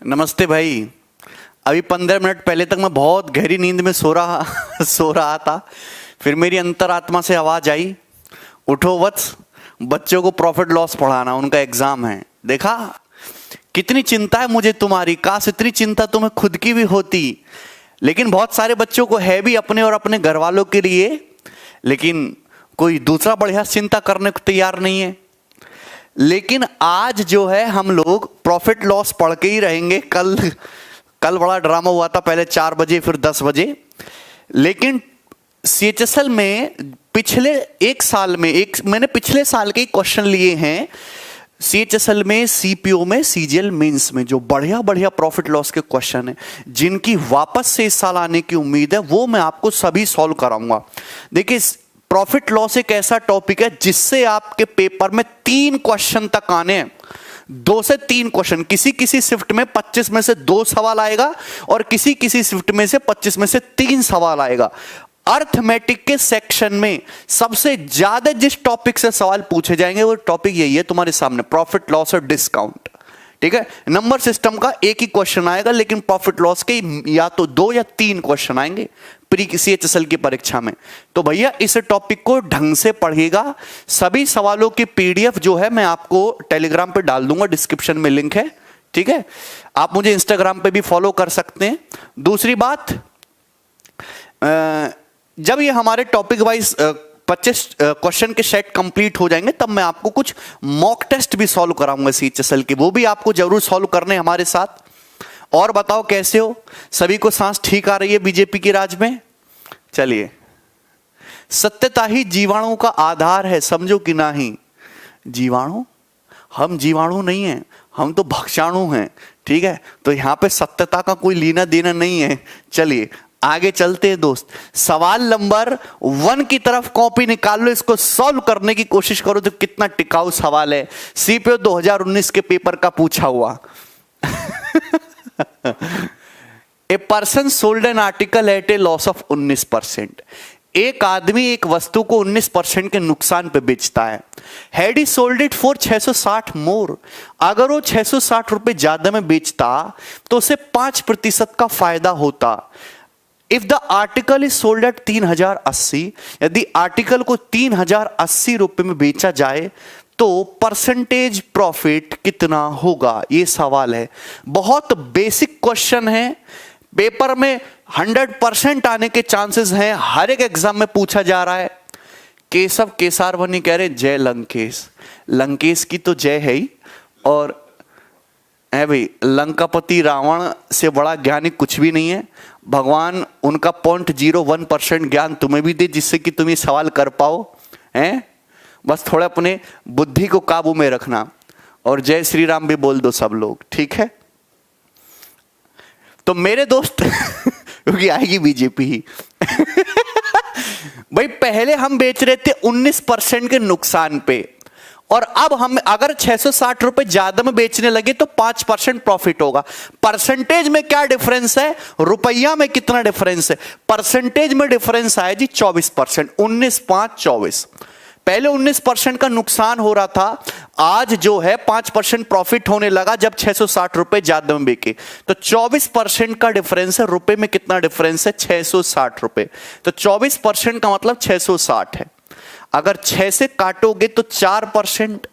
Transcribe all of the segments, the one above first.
नमस्ते भाई। अभी 15 मिनट पहले तक मैं बहुत गहरी नींद में सो रहा था। फिर मेरी अंतरात्मा से आवाज आई, उठो वत्स, बच्चों को प्रॉफिट लॉस पढ़ाना, उनका एग्जाम है। देखा कितनी चिंता है मुझे तुम्हारी, काश इतनी चिंता तुम्हें खुद की भी होती। लेकिन बहुत सारे बच्चों को है भी अपने और अपने घर वालों के लिए, लेकिन कोई दूसरा बढ़िया चिंता करने को तैयार नहीं है। लेकिन आज जो है हम लोग प्रॉफिट लॉस पढ़ के ही रहेंगे। कल बड़ा ड्रामा हुआ था, पहले 4 बजे फिर 10 बजे। लेकिन सीएचएसएल में पिछले एक साल में मैंने पिछले साल के क्वेश्चन लिए हैं सीएचएसएल में, सीपीओ में, सीजीएल मेंस में, जो बढ़िया बढ़िया प्रॉफिट लॉस के क्वेश्चन हैं जिनकी वापस से इस साल आने की उम्मीद है, वो मैं आपको सभी सॉल्व कराऊंगा। देखिए, प्रॉफिट लॉस एक ऐसा टॉपिक है जिससे आपके पेपर में 3 क्वेश्चन तक आने हैं। 2 से 3 क्वेश्चन, किसी किसी शिफ्ट में 25 में से 2 सवाल आएगा और किसी किसी शिफ्ट में से 25 में से 3 सवाल आएगा। अर्थमेटिक के सेक्शन में सबसे ज्यादा जिस टॉपिक से सवाल पूछे जाएंगे वो टॉपिक यही है तुम्हारे सामने, प्रॉफिट लॉस और डिस्काउंट। ठीक है, नंबर सिस्टम का एक ही क्वेश्चन आएगा, लेकिन प्रॉफिट लॉस के या तो 2 या 3 क्वेश्चन आएंगे प्री सीएचएसएल की परीक्षा में। तो भैया इस टॉपिक को ढंग से पढ़िएगा। सभी सवालों की पीडीएफ जो है मैं आपको टेलीग्राम पे डाल दूंगा, डिस्क्रिप्शन में लिंक है। ठीक है, आप मुझे इंस्टाग्राम पे भी फॉलो कर सकते हैं। दूसरी बात, जब ये हमारे टॉपिक वाइज 25 क्वेश्चन के सेट कंप्लीट हो जाएंगे तब मैं आपको कुछ मॉक टेस्ट भी सॉल्व कराऊंगा सीएचएसएल के, वो भी आपको जरूर सॉल्व करने हमारे साथ। और बताओ कैसे हो, सभी को सांस ठीक आ रही है बीजेपी की राज में? चलिए, सत्यता ही जीवाणु का आधार है, समझो कि नहीं? जीवाणु, हम जीवाणु नहीं हैं, हम तो भक्षाणु हैं। ठीक है, तो यहां पे सत्यता का कोई लेना देना नहीं है। चलिए आगे चलते हैं दोस्त। सवाल नंबर 1 की तरफ कॉपी निकाल लो, इसको सॉल्व करने की कोशिश करो। तो कितना टिकाऊ सवाल है, सीपीओ 2019 के पेपर का पूछा हुआ। A person sold an article at a loss of 19%। एक आदमी एक वस्तु को 19% के नुकसान पे बेचता है। Had he sold it for 660 मोर। अगर वो 660 रुपए ज्यादा में बेचता तो उसे 5% का फायदा होता। If the article is sold at 3080, यदि आर्टिकल को 3080 रुपए में बेचा जाए तो परसेंटेज प्रॉफिट कितना होगा? ये सवाल है, बहुत बेसिक क्वेश्चन है, पेपर में 100% आने के चांसेस हैं, हर एक एग्जाम में पूछा जा रहा है। केशव केसारवनी कह रहे जय लंकेश। लंकेश की तो जय है ही, और है भाई, लंकापति रावण से बड़ा ज्ञानी कुछ भी नहीं है। भगवान उनका 0.01% ज्ञान तुम्हें भी दे, जिससे कि तुम ये सवाल कर पाओ। हैं, बस थोड़ा अपने बुद्धि को काबू में रखना, और जय श्री राम भी बोल दो सब लोग, ठीक है? तो मेरे दोस्त क्योंकि आएगी बीजेपी ही। भाई पहले हम बेच रहे थे 19% के नुकसान पे, और अब हम अगर 660 रुपए ज्यादा में बेचने लगे तो 5% प्रॉफिट होगा। परसेंटेज में क्या डिफरेंस है, रुपया में कितना डिफरेंस है? परसेंटेज में डिफरेंस आया जी 24%, 19, 5, 24। पहले 19% का नुकसान हो रहा था, आज जो है 5% प्रॉफिट होने लगा जब 660 रुपए ज्यादा में बेचे। तो 24% का डिफरेंस है। रुपए में कितना डिफरेंस है? 660 रुपए। तो 24% का मतलब 660 है। अगर 6 से काटोगे तो 4%,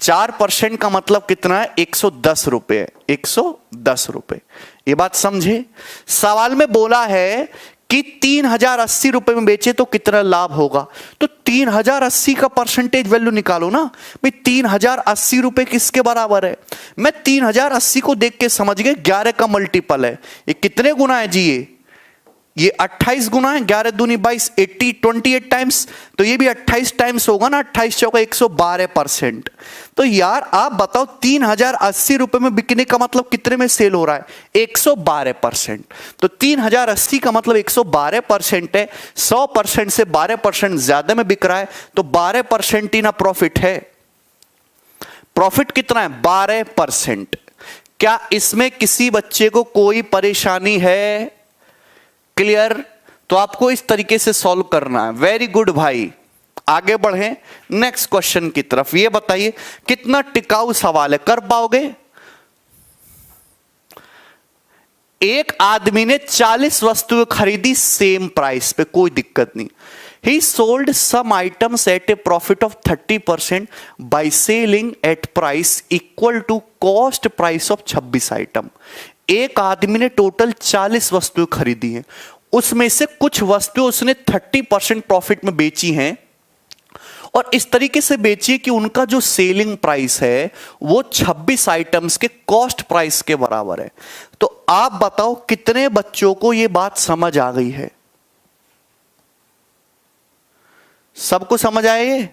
4% का मतलब कितना है? 110 रुपए है, 110 रुपए। ये बात समझे? सवाल में बोला है कि 3080 रुपए में बेचे तो कितना लाभ होगा। तो 3080 का परसेंटेज वैल्यू निकालो ना भाई। 3080 रुपए किसके बराबर है? मैं 3080 को देख के समझ गया 11 का मल्टीपल है। ये कितने गुना है जी? ये 28 गुना है, 11 दूनी 22, 28 टाइम्स। तो ये भी 28 टाइम्स होगा ना, 28 चौका 112%। तो यार आप बताओ 3080 रुपए में बिकने का मतलब कितने में सेल हो रहा है? 112%। तो 3080 का मतलब 112% है। 100% से 12% ज्यादा में बिक रहा है, तो 12% ही ना प्रॉफिट है। प्रॉफिट कितना है? 12%। क्या इसमें किसी बच्चे को कोई परेशानी है? क्लियर? तो आपको इस तरीके से सॉल्व करना है। वेरी गुड भाई, आगे बढ़े नेक्स्ट क्वेश्चन की तरफ। ये बताइए कितना टिकाऊ सवाल है, कर पाओगे? एक आदमी ने 40 वस्तुएं खरीदी सेम प्राइस पे, कोई दिक्कत नहीं। He sold some items at a profit of 30% by selling at price equal to cost price of 26 item. एक आदमी ने टोटल 40 वस्तुएं खरीदी हैं, उसमें से कुछ वस्तुएं उसने 30% प्रॉफिट में बेची हैं और इस तरीके से बेची कि उनका जो सेलिंग प्राइस है वो 26 आइटम्स के कॉस्ट प्राइस के बराबर है। तो आप बताओ कितने बच्चों को यह बात समझ आ गई है? सबको समझ आए ये?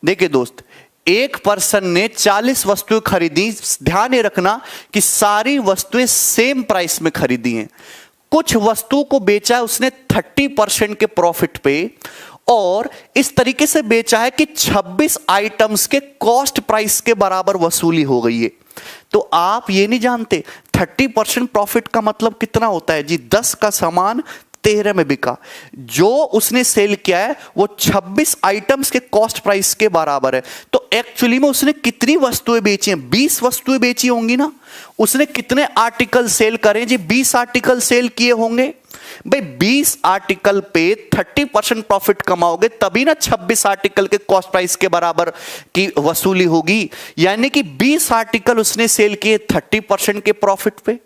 देखिए दोस्त, एक पर्सन ने 40 वस्तुएं खरीदी, ध्यान ये रखना कि सारी वस्तुएं सेम प्राइस में खरीदी हैं। कुछ वस्तुओं को बेचा उसने 30% के प्रॉफिट पे और इस तरीके से बेचा है कि 26 आइटम्स के कॉस्ट प्राइस के बराबर वसूली हो गई है। तो आप ये नहीं जानते 30% प्रॉफिट का मतलब कितना होता है जी? 10 का सामान 13 में बिका। जो उसने सेल किया है वो 26 आइटम्स के कॉस्ट प्राइस के बराबर है। तो एक्चुअली में उसने कितनी वस्तुएं बेची हैं? 20 वस्तुएं बेची होंगी ना। उसने कितने आर्टिकल सेल करे जी? 20 आर्टिकल सेल किए होंगे। भाई 20 आर्टिकल पे 30% प्रॉफिट कमाओगे तभी ना 26 आर्टिकल के कॉस्ट प्राइस के बराबर की वसूली होगी। यानी कि 20 आर्टिकल उसने सेल किए 30% के प्रॉफिट पे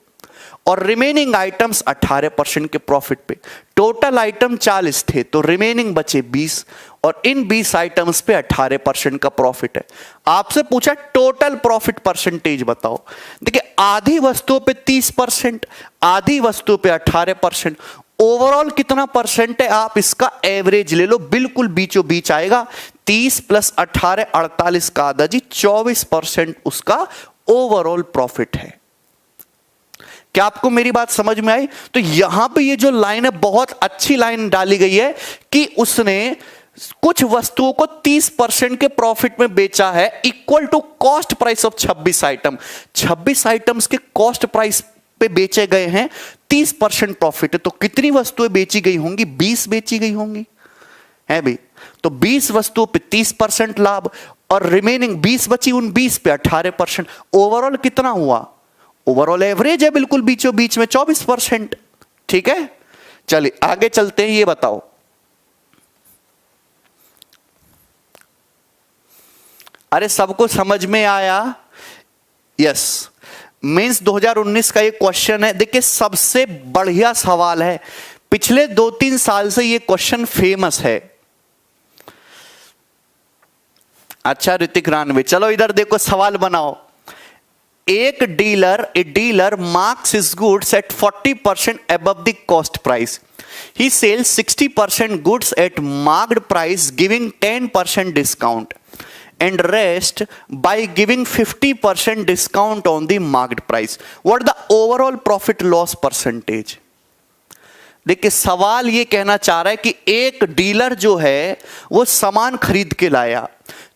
और रिमेनिंग आइटम्स 18% के प्रॉफिट पे। टोटल आइटम 40 थे तो रिमेनिंग बचे 20 और इन 20 आइटम्स पे 18% का प्रॉफिट है। आपसे पूछा टोटल प्रॉफिट परसेंटेज बताओ। देखिए आधी वस्तुओं पे 30%, आधी वस्तुओं पे 18%, ओवरऑल कितना परसेंट है? आप इसका एवरेज ले लो, बिल्कुल बीचों बीच आएगा। 30 + 18 48 का आधा जी 24% उसका ओवरऑल प्रॉफिट है। क्या आपको मेरी बात समझ में आई? तो यहां पे ये जो लाइन है बहुत अच्छी लाइन डाली गई है कि उसने कुछ वस्तुओं को 30% के प्रॉफिट में बेचा है equal to cost price of 26 item. 26 items के कॉस्ट प्राइस पे बेचे गए हैं, 30% प्रॉफिट है। तो कितनी वस्तुएं बेची गई होंगी? 20 बेची गई होंगी, है भाई। तो 20 वस्तुओं पे 30% लाभ और रिमेनिंग 20 बची, उन 20 पे 18%। ओवरऑल कितना हुआ? ओवरऑल एवरेज है बिल्कुल बीचों बीच में 24%। ठीक है, चलिए आगे चलते हैं। ये बताओ, अरे सबको समझ में आया? यस, मींस 2019 का ये क्वेश्चन है। देखिए सबसे बढ़िया सवाल है, पिछले 2-3 साल से ये क्वेश्चन फेमस है। अच्छा ऋतिक रानवे, चलो इधर देखो सवाल बनाओ। एक dealer marks his goods at 40% above the cost price. He sells 60% goods at marked price, giving 10% discount, and rest by giving 50% discount on the marked price. What the overall profit loss percentage? देखिए सवाल ये कहना चाह रहा है कि एक dealer जो है वो सामान खरीद के लाया,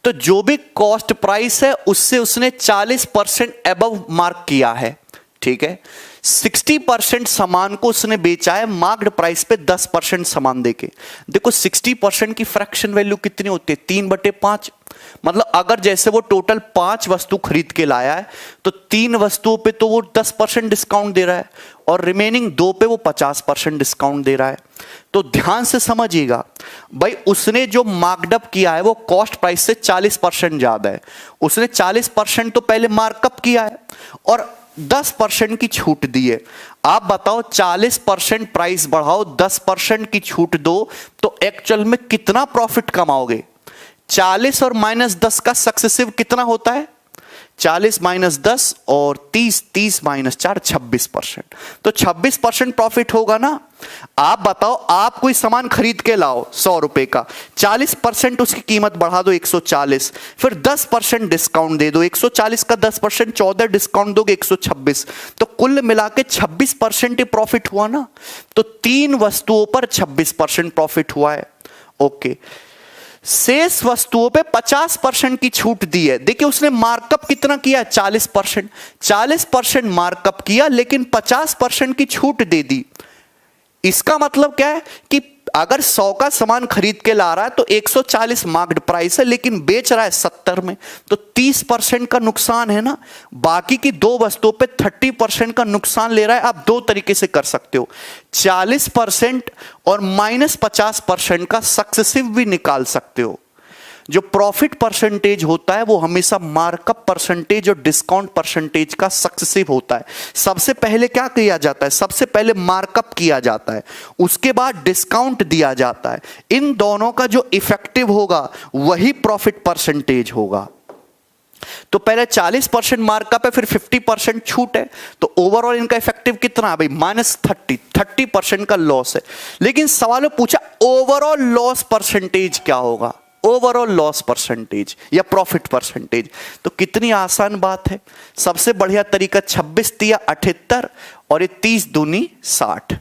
तो जो भी कॉस्ट प्राइस है उससे उसने 40% एबव मार्क किया है। ठीक है, 60% सामान को उसने बेचा है मार्क्ड प्राइस पे 10% सामान देके। देखो 60% की फ्रैक्शन वैल्यू कितनी होती है? 3/5। मतलब अगर जैसे वो टोटल 5 वस्तु खरीद के लाया है तो 3 वस्तुओं पे तो वो 10% डिस्काउंट दे रहा है और रिमेनिंग 2 पे वो 50% डिस्काउंट दे रहा है। तो ध्यान से समझिएगा भाई, उसने जो मार्कअप किया है वो कॉस्ट प्राइस से 40% ज्यादा है। उसने 40% तो पहले मार्कअप किया है और 10% की छूट दी है। आप बताओ 40% प्राइस बढ़ाओ, 10% की छूट दो तो एक्चुअल में कितना प्रॉफिट कमाओगे? 40 और -10 का सक्सेसिव कितना होता है? 40 - 10 और 30, 30 - 4 26%। तो 26% प्रॉफिट होगा ना। आप बताओ, आप कोई सामान खरीद के लाओ 100 रुपए का, 40% उसकी कीमत बढ़ा दो 140, फिर 10% डिस्काउंट दे दो। 140 का 10% 14 डिस्काउंट दोगे 126, तो कुल मिला के 26% ही प्रॉफिट हुआ ना। तो 3 वस्तुओं पर 26% प्रॉफिट हुआ है। ओके, शेष वस्तुओं पे 50% की छूट दी है। देखिए उसने मार्कअप कितना किया? 40%। 40% मार्कअप किया लेकिन 50% की छूट दे दी। इसका मतलब क्या है कि अगर 100 का सामान खरीद के ला रहा है तो 140 मार्क्ड प्राइस है, लेकिन बेच रहा है 70 में, तो 30% का नुकसान है ना। बाकी की दो वस्तुओं पे 30% का नुकसान ले रहा है। आप दो तरीके से कर सकते हो, 40% और -50% का सक्सेसिव भी निकाल सकते हो। जो प्रॉफिट परसेंटेज होता है वो हमेशा मार्कअप परसेंटेज और डिस्काउंट परसेंटेज का सक्सेसिव होता है। सबसे पहले क्या किया जाता है, सबसे पहले मार्कअप किया जाता है, उसके बाद डिस्काउंट दिया जाता है। इन दोनों का जो इफेक्टिव होगा वही प्रॉफिट परसेंटेज होगा। तो पहले 40% मार्कअप है, फिर 50% छूट है, तो ओवरऑल इनका इफेक्टिव कितना है भाई, -30% का लॉस है। लेकिन सवाल में पूछा ओवरऑल लॉस परसेंटेज क्या होगा, ओवरऑल लॉस परसेंटेज या प्रॉफिट परसेंटेज। तो कितनी आसान बात है, सबसे बढ़िया तरीका 26 दिया 78 और ये 30 दूनी 60,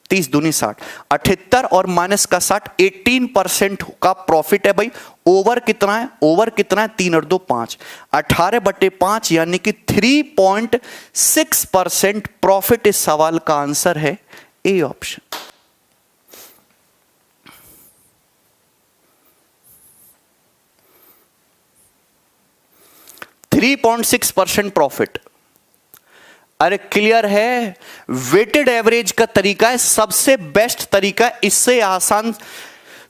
30 दूनी 60, 78 और माइनस का 60, 18% का प्रॉफिट है भाई। ओवर कितना है, ओवर कितना है, 3 और 2 5, 18/5 यानी कि 3.6% प्रॉफिट। इस सवाल का आंसर है ए ऑप्शन। 3.6% प्रॉफिट। अरे क्लियर है, वेटेड एवरेज का तरीका है सबसे बेस्ट तरीका, इससे आसान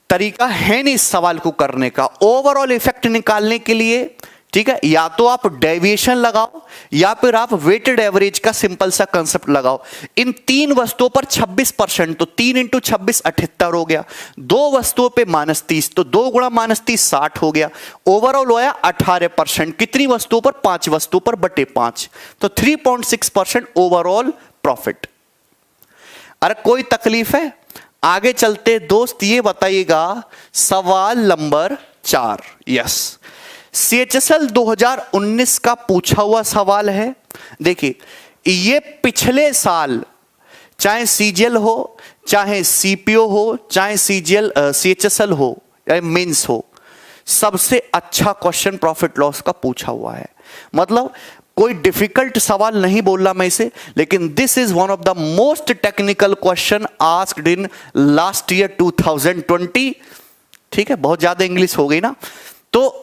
तरीका है नहीं इस सवाल को करने का। ओवरऑल इफेक्ट निकालने के लिए, ठीक है, या तो आप डेविएशन लगाओ या फिर आप वेटेड एवरेज का सिंपल सा कंसेप्ट लगाओ। इन तीन वस्तुओं पर 26%, तो 3 × 26 78 हो गया। दो वस्तुओं पे -30, तो 2 × -30 60 हो गया। ओवरऑल होया 18%, कितनी वस्तुओं पर, 5 वस्तुओं पर बटे 5, तो 3.6% ओवरऑल प्रॉफिट। अरे कोई तकलीफ है, आगे चलते दोस्त, ये बताइएगा सवाल नंबर 4। यस, CHSL 2019 का पूछा हुआ सवाल है। देखिए, ये पिछले साल चाहे CGL हो, चाहे CPO हो, चाहे CHSL हो या मेंस हो, सबसे अच्छा क्वेश्चन प्रॉफिट लॉस का पूछा हुआ है। मतलब कोई डिफिकल्ट सवाल नहीं बोल रहा मैं इसे, लेकिन this is one of the most technical question asked in last year 2020। ठीक है, बहुत ज्यादा इंग्लिश हो गई ना। तो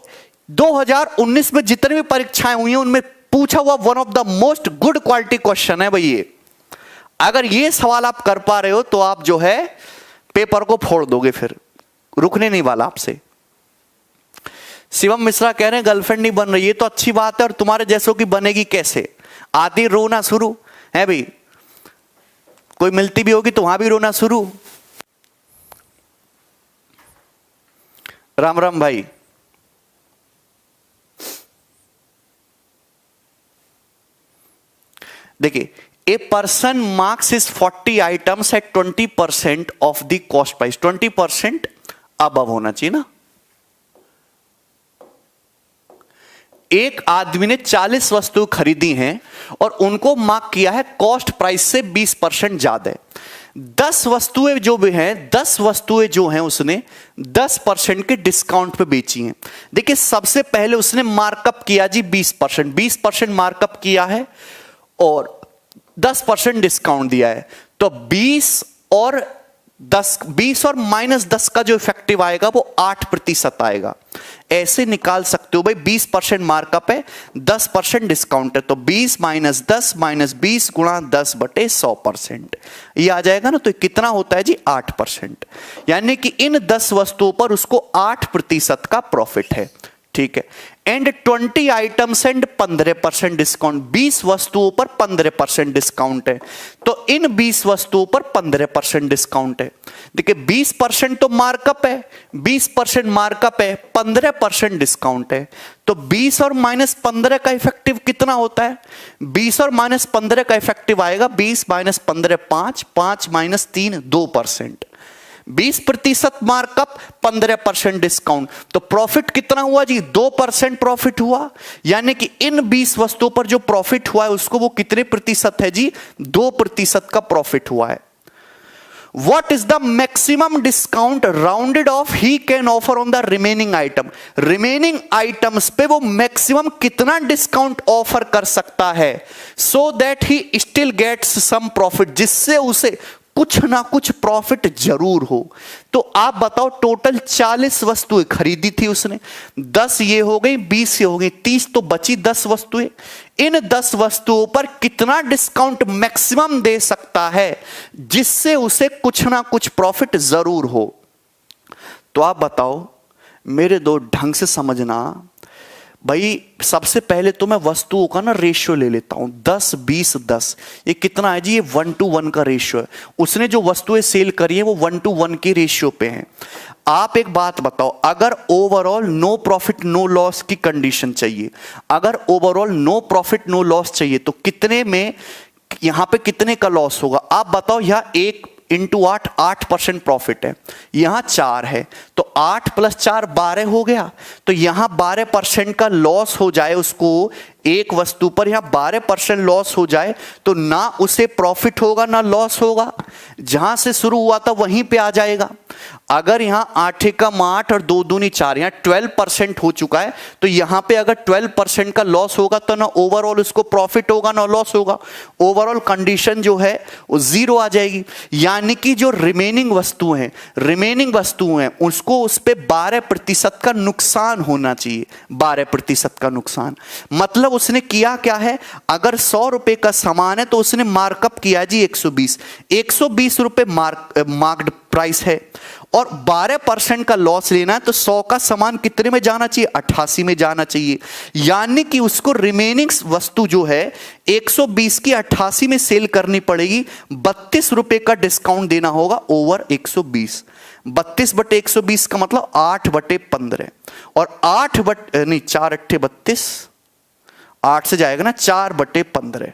2019 में जितनी भी परीक्षाएं हुई हैं उनमें पूछा हुआ one of the most good quality question है भाई ये। अगर ये सवाल आप कर पा रहे हो तो आप जो है पेपर को फोड़ दोगे, फिर रुकने नहीं वाला आपसे। शिवम मिश्रा कह रहे हैं गर्लफ्रेंड नहीं बन रही, ये तो अच्छी बात है, और तुम्हारे जैसों की बनेगी कैसे, आती रोना शुरू है भाई, कोई मिलती भी होगी तो वहां भी रोना शुरू। राम राम भाई। देखिए, a person marks is 40 items eight 20% of the cost price, 20% above होना चाहिए ना। एक आदमी ने 40 वस्तु खरीदी हैं और उनको मार्क किया है कॉस्ट प्राइस से 20% ज्यादा है। 10 वस्तुएं जो भी हैं, 10 वस्तुएं जो हैं उसने 10% के डिस्काउंट पे बेची हैं। देखिए, सबसे पहले उसने मार्कअप किया जी 20%, 20% मार्कअप किया है और 10% डिस्काउंट दिया है, तो 20 और -10 का जो इफेक्टिव आएगा वो 8% आएगा। ऐसे निकाल सकते हो भाई, 20% मार्कअप है, 10% डिस्काउंट है, तो 20 - 10 - 20 गुणा 10/100%, ये आ जाएगा ना। तो कितना होता है जी, 8%। यानी कि इन 10 वस्तुओं पर उसको 8% का प्रॉफिट है। ठीक है, एंड 20 आइटम्स एंड 15% डिस्काउंट, 20 वस्तुओं पर 15% डिस्काउंट है, तो इन 20 वस्तुओं पर 15% डिस्काउंट है। देखिए, 20% तो मार्कअप है, 20% मार्कअप है, 15% डिस्काउंट है, तो 20 और -15 का इफेक्टिव कितना होता है, 20 और -15 का इफेक्टिव आएगा 20 - 15 5, 5 - 3 2%, 20% मार्कअप, 15% डिस्काउंट, तो प्रॉफिट कितना हुआ जी, 2% प्रॉफिट हुआ। यानी कि इन 20 वस्तुओं पर जो प्रॉफिट हुआ है उसको वो कितने प्रतिशत है जी, 2% का प्रॉफिट हुआ है। What is the maximum discount rounded off he can offer on the remaining item? Remaining items पे वो मैक्सिमम कितना डिस्काउंट ऑफर कर सकता है so that he still gets some profit, जिससे उसे कुछ ना कुछ प्रॉफिट जरूर हो। तो आप बताओ, टोटल 40 वस्तुएं खरीदी थी उसने, 10 ये हो गई, 20 ये हो गई, 30 तो बची 10 वस्तुएं। इन 10 वस्तुओं पर कितना डिस्काउंट मैक्सिमम दे सकता है जिससे उसे कुछ ना कुछ प्रॉफिट जरूर हो? तो आप बताओ मेरे दो, ढंग से समझना भाई। सबसे पहले तो मैं वस्तुओं का ना रेशियो ले लेता हूं, 10 20 10। ये कितना है जी? ये 1:1 का रेशियो है। उसने जो वस्तुएं सेल करी है वो 1:1 के रेशियो पे हैं। आप एक बात बताओ, अगर overall no profit no loss की कंडीशन चाहिए, अगर overall no profit no loss चाहिए तो कितने में, यहां पे कितने का लॉस होगा? आप बताओ। यहां 1 × 8 8% प्रॉफिट है, यहां 4 है, तो 8 + 4 12 हो गया। तो यहां 12% का लॉस हो जाए उसको, एक वस्तु पर यहां 12% लॉस हो जाए तो ना उसे प्रॉफिट होगा ना लॉस होगा। जहां से शुरू हुआ था वहीं पे आ जाएगा। अगर यहां 8 एकम 8 और 2 दूनी 4, यहां 12% हो चुका है, तो यहां पे अगर 12% का लॉस होगा तो ना ओवरऑल उसको प्रॉफिट होगा ना लॉस होगा। ओवरऑल कंडीशन जो है वो 0 आ जाएगी। यानी कि जो रिमेनिंग वस्तुएं हैं उसको उस पे 12% का नुकसान होना चाहिए, 12% का नुकसान। मतलब उसने किया क्या है, अगर 100 रुपए का सामान है तो उसने मार्कअप किया जी 120 रुपए मार्क्ड प्राइस है, और 12% का लॉस लेना है तो 100 का सामान कितने में जाना चाहिए? 88 में जाना चाहिए। यानी कि उसको रिमेनिंग वस्तु जो है 120 की 88 में सेल करनी पड़ेगी, 32 रुपए का डिस्काउंट देना होगा ओवर 120। 32/120 का मतलब 8/15, और 4 × 8 = 32, 8 से जाएगा ना 4/15।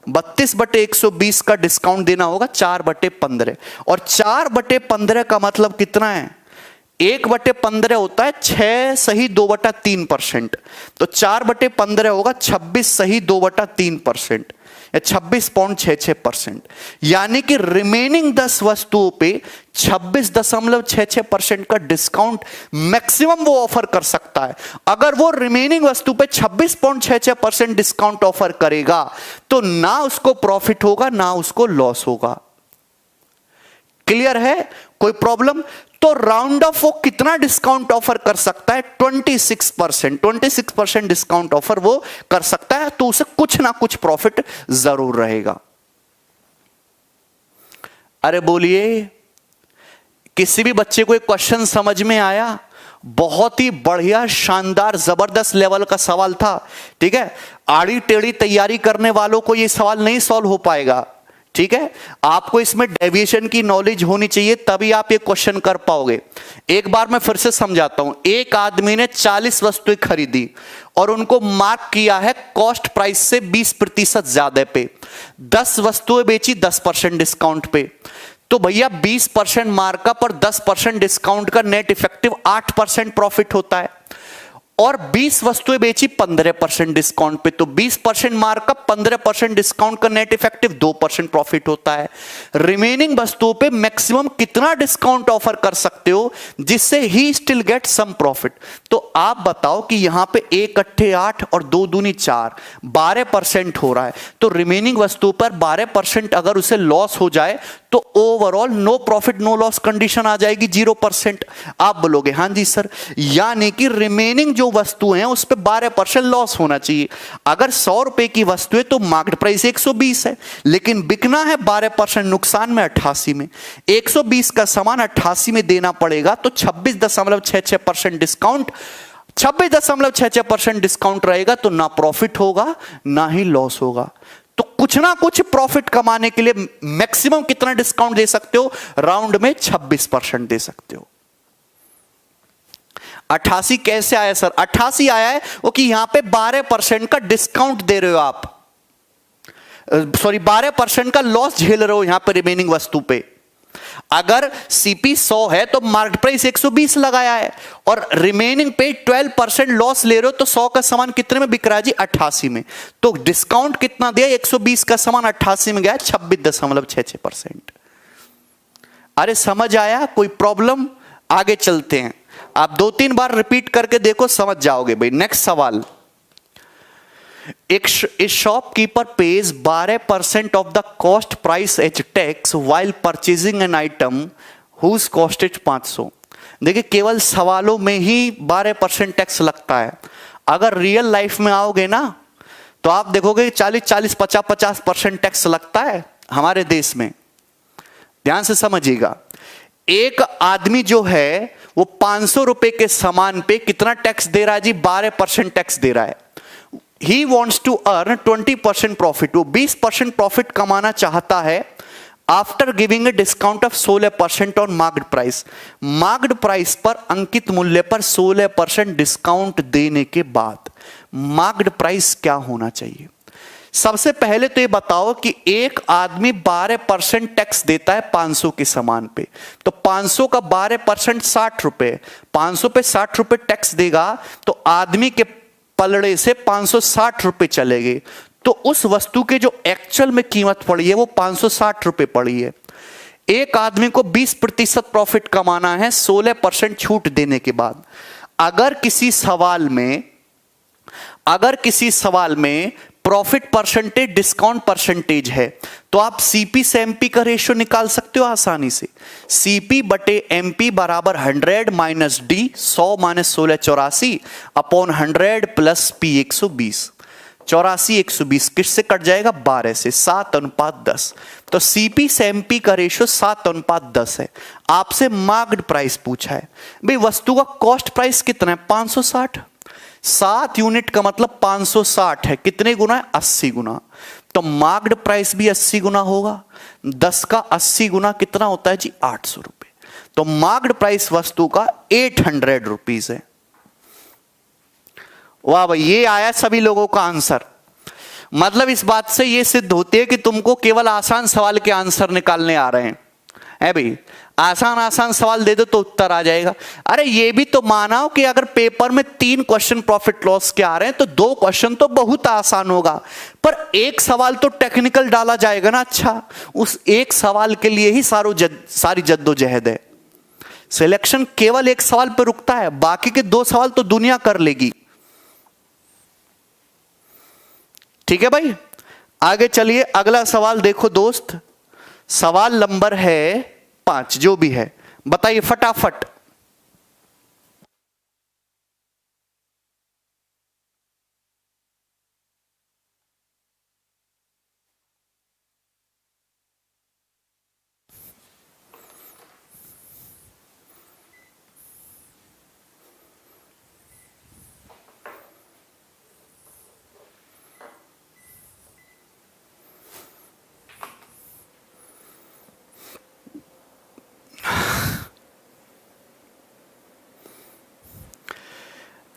32/120 का डिस्काउंट देना होगा 4/15, और 4/15 का मतलब कितना है? 1/15 होता है 6 सही 2/3%, तो 4/15 होगा 26 सही 2/3%, या 26.66%। यानी कि रिमेनिंग 10 वस्तुओं पे 26.66% का डिस्काउंट मैक्सिमम वो ऑफर कर सकता है। अगर वो रिमेनिंग वस्तु पे 26.66% डिस्काउंट ऑफर करेगा तो ना उसको प्रॉफिट होगा ना उसको लॉस होगा। क्लियर है? कोई प्रॉब्लम? तो राउंड ऑफ वो कितना डिस्काउंट ऑफर कर सकता है? 26% डिस्काउंट ऑफर वो कर सकता है, तो उसे कुछ ना कुछ प्रॉफिट जरूर रहेगा। अरे बोलिए, किसी भी बच्चे को एक क्वेश्चन समझ में आया? बहुत ही बढ़िया, शानदार, जबरदस्त लेवल का सवाल था। ठीक है, आड़ी टेढ़ी तैयारी करने वालों को यह सवाल नहीं सॉल्व हो पाएगा। ठीक है, आपको इसमें डेविएशन की नॉलेज होनी चाहिए, तभी आप ये क्वेश्चन कर पाओगे। एक बार मैं फिर से समझाता हूं। एक आदमी ने 40 वस्तुएं खरीदी और उनको मार्क किया है कॉस्ट प्राइस से 20% ज्यादा पे, 10 वस्तुएं बेची 10% डिस्काउंट पे। तो भैया 20% मार्कअप और 10% डिस्काउंट का नेट इफेक्टिव 8% प्रॉफिट होता है, और 20 वस्तुएं बेची 15% डिस्काउंट पे, तो 20% मार्कअप 15% डिस्काउंट का नेट इफेक्टिव 2% प्रॉफिट होता है। रिमेनिंग वस्तुओं पे मैक्सिमम कितना डिस्काउंट ऑफर कर सकते हो जिससे he still get some profit? तो आप बताओ कि यहां पे 1 × 8 और 2 दूनी 4, 12% हो रहा है, तो रिमेनिंग वस्तुओं पर 12% अगर उसे लॉस हो जाए तो overall no profit no loss condition आ जाएगी 0%। आप बोलोगे हां जी सर, यानी कि रिमेनिंग जो वस्तुएं हैं उस पे 12% लॉस होना चाहिए। अगर 100 रुपए की वस्तु है तो मार्केट प्राइस 120 है, लेकिन बिकना है 12% नुकसान में 88 में। 120 का सामान 88 में देना पड़ेगा, तो 26.66% डिस्काउंट, 26.66% डिस्काउंट रहेगा, तो ना प्रॉफिट होगा ना ही लॉस होगा। तो कुछ ना कुछ प्रॉफिट कमाने के लिए मैक्सिमम कितना डिस्काउंट दे सकते हो? राउंड में 26% दे सकते हो। 88 कैसे आया सर? 88 आया है वो कि यहां पे 12% का डिस्काउंट दे रहे हो आप, सॉरी 12% का लॉस झेल रहे हो यहां पे रिमेनिंग वस्तु पे। अगर सीपी 100 है तो मार्केट प्राइस 120 लगाया है, और रिमेनिंग पे 12% लॉस ले रहे हो, तो 100 का सामान कितने में बिक रहा है जी? 88 में। तो डिस्काउंट कितना दिया? 120 का सामान 88 में गया, 26.66%। अरे समझ आया? कोई प्रॉब्लम? आगे चलते हैं, आप 2-3 बार रिपीट करके देखो, समझ जाओगे भाई। नेक्स्ट सवाल, A shopkeeper pays 12% of the cost price as tax while purchasing an item whose cost is 500। देखिए केवल सवालों में ही 12% टैक्स लगता है। अगर रियल लाइफ में आओगे ना तो आप देखोगे 40-50% टैक्स लगता है हमारे देश में। ध्यान से समझिएगा, एक आदमी जो है वो 500 रुपए के सामान पे कितना टैक्स दे रहा है जी? 12% टैक्स दे रहा है। He wants to earn 20% profit, वो 20% प्रॉफिट कमाना चाहता है after giving a discount of 16% on marked price. Marked price पर अंकित मूल्य पर 16% डिस्काउंट देने के बाद मार्क्ड प्राइस क्या होना चाहिए? सबसे पहले तो ये बताओ कि एक आदमी 12% टैक्स देता है 500 के सामान पे, तो 500 का 12% 60 रुपए, 500 पे 60 रुपए टैक्स देगा तो आदमी के पलड़े से 560 रुपए चलेंगे। तो उस वस्तु के जो एक्चुअल में कीमत पड़ी है वो 560 रुपए पड़ी है। एक आदमी को 20% प्रॉफिट कमाना है 16% छूट देने के बाद। अगर किसी सवाल में प्रॉफिट परसेंटेज डिस्काउंट परसेंटेज है तो आप सीपी से एमपी का रेशियो निकाल सकते हो आसानी से। सीपी बटे एमपी बराबर 100 minus D, 100 minus 16 84 upon 100 plus P 120। 84 120 किससे कट जाएगा? 12 से, 7:10। तो सीपी से एमपी का रेशियो 7:10 है। आपसे मार्क्ड प्राइस पूछा है, भाई वस्तु का कॉस्ट प्राइस कितना है? 560। 7 यूनिट का मतलब 560 है, कितने गुना है? 80 गुना। तो मार्क्ड प्राइस भी 80 गुना होगा। 10 का 80 गुना कितना होता है जी? 800 रुपए। तो मार्क्ड प्राइस वस्तु का 800 रुपीज है। वाह भाई, ये आया सभी लोगों का आंसर। मतलब इस बात से ये सिद्ध होती है कि तुमको केवल आसान सवाल के आंसर निकालने आ रहे हैं। है भाई, आसान सवाल दे दो तो उत्तर आ जाएगा। अरे ये भी तो माना कि अगर पेपर में 3 क्वेश्चन प्रॉफिट लॉस के आ रहे हैं तो 2 क्वेश्चन तो बहुत आसान होगा, पर एक सवाल तो टेक्निकल डाला जाएगा ना। अच्छा, उस एक सवाल के लिए ही सारी जद्दोजहद है। सिलेक्शन केवल एक सवाल पर रुकता है, बाकी के 2 सवाल तो दुनिया कर लेगी। ठीक है भाई, आगे चलिए। अगला सवाल देखो दोस्त, सवाल नंबर है 5 जो भी है, बताइए फटाफट।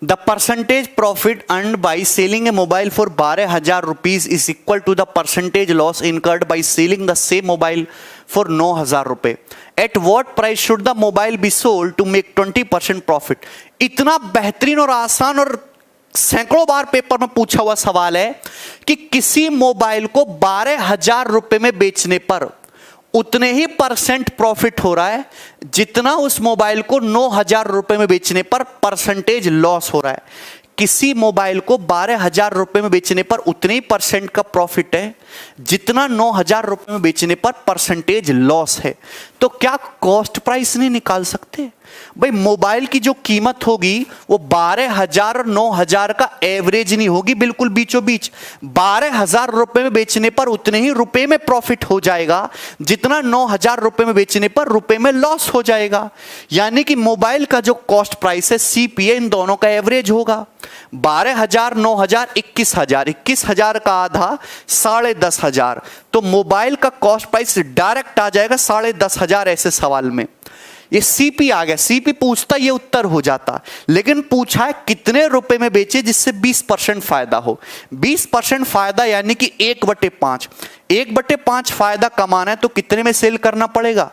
The percentage profit earned by selling a mobile for 12,000 rupees is equal to the percentage loss incurred by selling the same mobile for 9,000 रुपए। At what price should the mobile be sold to make 20% profit? इतना बेहतरीन और आसान और सैकड़ों बार paper में पूछा हुआ सवाल है कि किसी मोबाइल को 12,000 रुपए में बेचने पर उतने ही परसेंट प्रॉफिट हो रहा है जितना उस मोबाइल को 9,000 रुपए में बेचने पर परसेंटेज लॉस हो रहा है। किसी मोबाइल को 12,000 रुपए में बेचने पर उतने ही परसेंट का प्रॉफिट है जितना 9,000 रुपए में बेचने पर परसेंटेज लॉस है। तो क्या कॉस्ट प्राइस नहीं निकाल सकते? भाई मोबाइल की जो कीमत होगी वो 12,000 और 9,000 का एवरेज नहीं होगी, बिल्कुल बीचों बीच। 12,000 रुपए में बेचने पर उतने ही रुपए में प्रॉफिट हो जाएगा जितना 9,000 रुपए में बेचने पर रुपए में लॉस हो जाएगा। यानी कि मोबाइल का जो कॉस्ट प्राइस है सीपीए इन दोनों का एवरेज होगा। 12,000 9,000 21,000, 21,000 का आधा 10,500। तो मोबाइल का कॉस्ट प्राइस डायरेक्ट आ जाएगा 10,500 ऐसे सवाल में। ये सीपी आ गया, सीपी पूछता ये उत्तर हो जाता, लेकिन पूछा है कितने रुपए में बेचे जिससे 20% फायदा हो। 20% फायदा यानी कि 1/5। 1/5 फायदा कमाना है तो कितने में सेल करना पड़ेगा?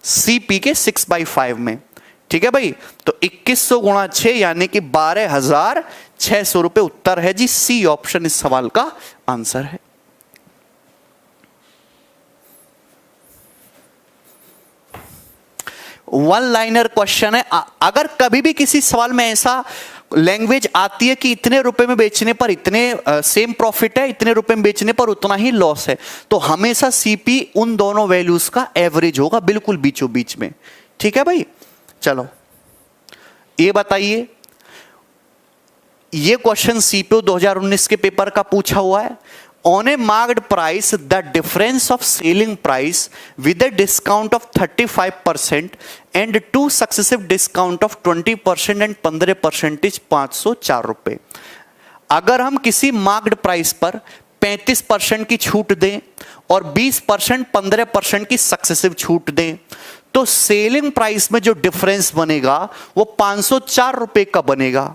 सीपी के 6/5 में। ठीक है भाई, तो 2100 गुणा 6 यानी कि 12,600 रुपए उत्तर है जी। सी ऑप्शन इस सवाल का आंसर है। वन लाइनर क्वेश्चन है। अगर कभी भी किसी सवाल में ऐसा लैंग्वेज आती है कि इतने रुपए में बेचने पर इतने सेम प्रॉफिट है, इतने रुपए में बेचने पर उतना ही लॉस है। तो हमेशा सीपी उन दोनों वैल्यूज का एवरेज होगा, बिल्कुल बीचों बीच में। ठीक है भाई, चलो ये बताइए, ये क्वेश्चन सीपीओ 2019 के पेपर का पूछा हुआ है। On A marked price the difference of selling price with A discount of 35% and two successive discount of 20% and 15% is 504 रुपए। अगर हम किसी मार्क्ड प्राइस पर 35% की छूट दें और 20% 15% की सक्सेसिव छूट दें तो सेलिंग प्राइस में जो डिफरेंस बनेगा वो 504 रुपए का बनेगा।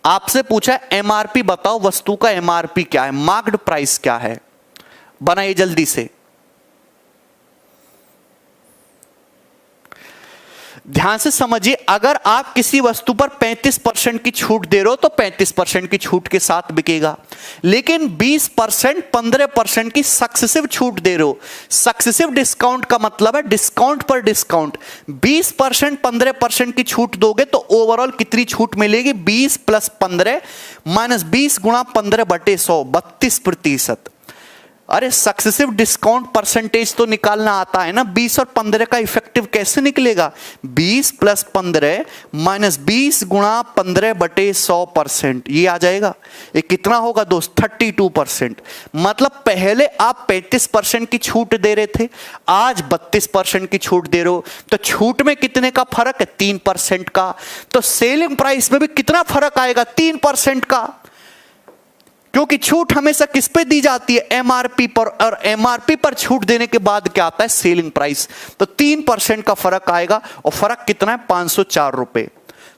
आपसे पूछा एमआरपी बताओ, वस्तु का एमआरपी क्या है, मार्क्ड प्राइस क्या है, बनाइए जल्दी से। ध्यान से समझिए, अगर आप किसी वस्तु पर 35% की छूट दे रहे हो तो 35% की छूट के साथ बिकेगा, लेकिन 20% 15% की सक्सेसिव छूट दे रहे हो। सक्सेसिव डिस्काउंट का मतलब है डिस्काउंट पर डिस्काउंट। 20% 15% की छूट दोगे तो ओवरऑल कितनी छूट मिलेगी, 20 प्लस 15 माइनस 20 गुणा 15/100, 32%। अरे सक्सेसिव डिस्काउंट परसेंटेज तो निकालना आता है ना, 20 और 15 का इफेक्टिव कैसे निकलेगा, 20 प्लस 15 माइनस 20 गुणा 15/100%, ये आ जाएगा। ये कितना होगा दोस्त, 32%। मतलब पहले आप 35% की छूट दे रहे थे, आज 32% की छूट दे रहे हो, तो छूट में कितने का फर्क है, 3% का। तो सेलिंग प्राइस में भी कितना फर्क आएगा, 3% का, क्योंकि छूट हमेशा किस पे दी जाती है, एमआरपी पर, और एमआरपी पर छूट देने के बाद क्या आता है, सेलिंग प्राइस। तो 3% का फर्क आएगा, और फर्क कितना है, 504 रुपए।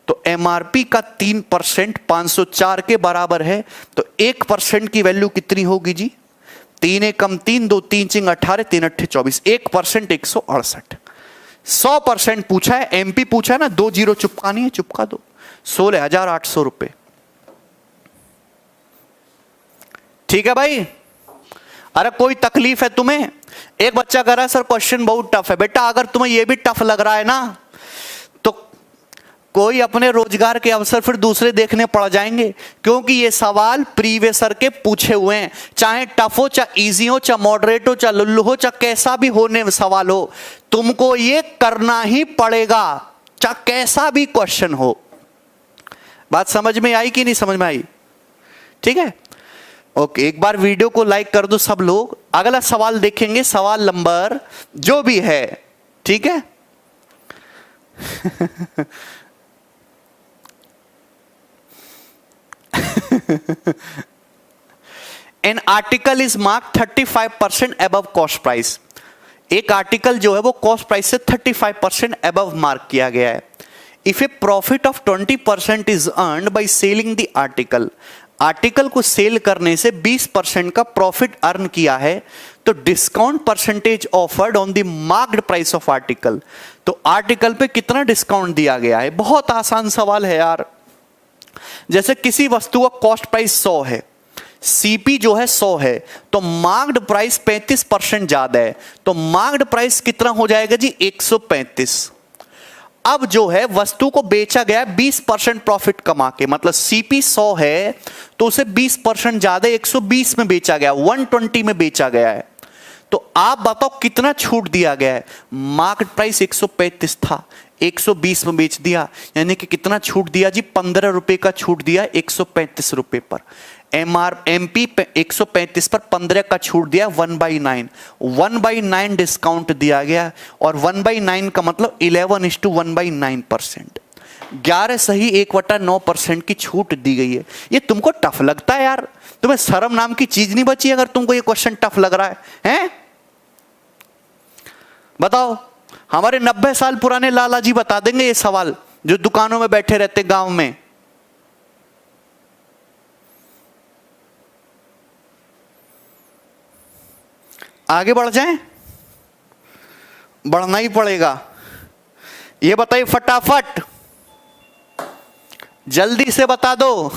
तो एमआरपी का 3% 504 के बराबर है, तो 1% की वैल्यू कितनी होगी जी, 3 एकम 3, 2 3 चिंग 18, 3 अट्ठे 24, 1% 168। 100% पूछा है, एमपी पूछा है ना, 2 जीरो चुपकानी है, चुपका दो, 16,800 रुपए। ठीक है भाई, अरे कोई तकलीफ है तुम्हें? एक बच्चा कह रहा है सर क्वेश्चन बहुत टफ है। बेटा अगर तुम्हें यह भी टफ लग रहा है ना, तो कोई अपने रोजगार के अवसर फिर दूसरे देखने पड़ जाएंगे, क्योंकि ये सवाल प्रीवियसर के पूछे हुए हैं। चाहे टफ हो, चाहे इजी हो, चाहे मॉडरेट हो, चाहे लुल्लू हो, चाहे कैसा भी होने सवाल हो, तुमको ये करना ही पड़ेगा, चाहे कैसा भी क्वेश्चन हो। बात समझ में आई कि नहीं समझ में आई? ठीक है, ओके, एक बार वीडियो को लाइक कर दो सब लोग। अगला सवाल देखेंगे, सवाल नंबर जो भी है, ठीक है। An article is mark 35% above cost price. एक आर्टिकल जो है वो कॉस्ट प्राइस से 35% अबव मार्क किया गया है। If A profit of 20% is earned by selling the article, article को सेल करने से 20% का प्रॉफिट अर्न किया है, तो discount percentage offered on the marked price of article, तो आर्टिकल पे कितना डिस्काउंट दिया गया है। बहुत आसान सवाल है यार। जैसे किसी वस्तु का कॉस्ट प्राइस 100 है, सीपी जो है 100 है, तो मार्क्ड प्राइस 35% ज्यादा है, तो मार्क्ड प्राइस कितना हो जाएगा जी, 135। अब जो है वस्तु को बेचा गया 20% प्रॉफिट कमा के, मतलब सीपी 100 है तो उसे 20% ज्यादा 120 में बेचा गया, 120 में बेचा गया है। तो आप बताओ कितना छूट दिया गया है, मार्केट प्राइस 135 था, 120 में बेच दिया, यानी कि कितना छूट दिया जी, 15 रुपए का छूट दिया 135 रुपए पर। एमपी 135 पर 15 का छूट दिया 1/9, 1/9 डिस्काउंट दिया गया, और 1/9 का मतलब 11:1/9%, 11 सही 1/9% की छूट दी गई है। ये तुमको टफ लगता है यार? तुम्हें शर्म नाम की चीज नहीं बची अगर तुमको ये क्वेश्चन टफ लग रहा है, हैं? बताओ, हमारे 90 साल पुराने लाला जी बता देंगे ये सवाल, जो दुकानों में बैठे रहते गांव में। आगे बढ़ जाएं, बढ़ना ही पड़ेगा। ये बताइए फटाफट, जल्दी से बता दो।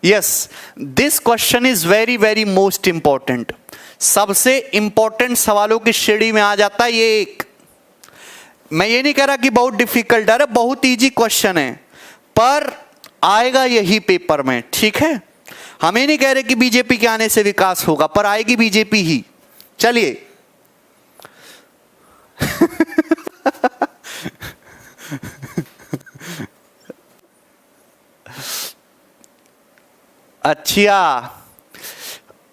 Yes, this question is very very most important. सबसे इंपॉर्टेंट सवालों की श्रेणी में आ जाता है ये एक। मैं ये नहीं कह रहा कि बहुत डिफिकल्ट है, बहुत इजी क्वेश्चन है, पर आएगा यही पेपर में, ठीक है। हम ये नहीं कह रहे कि बीजेपी के आने से विकास होगा, पर आएगी बीजेपी ही। चलिए अच्छा,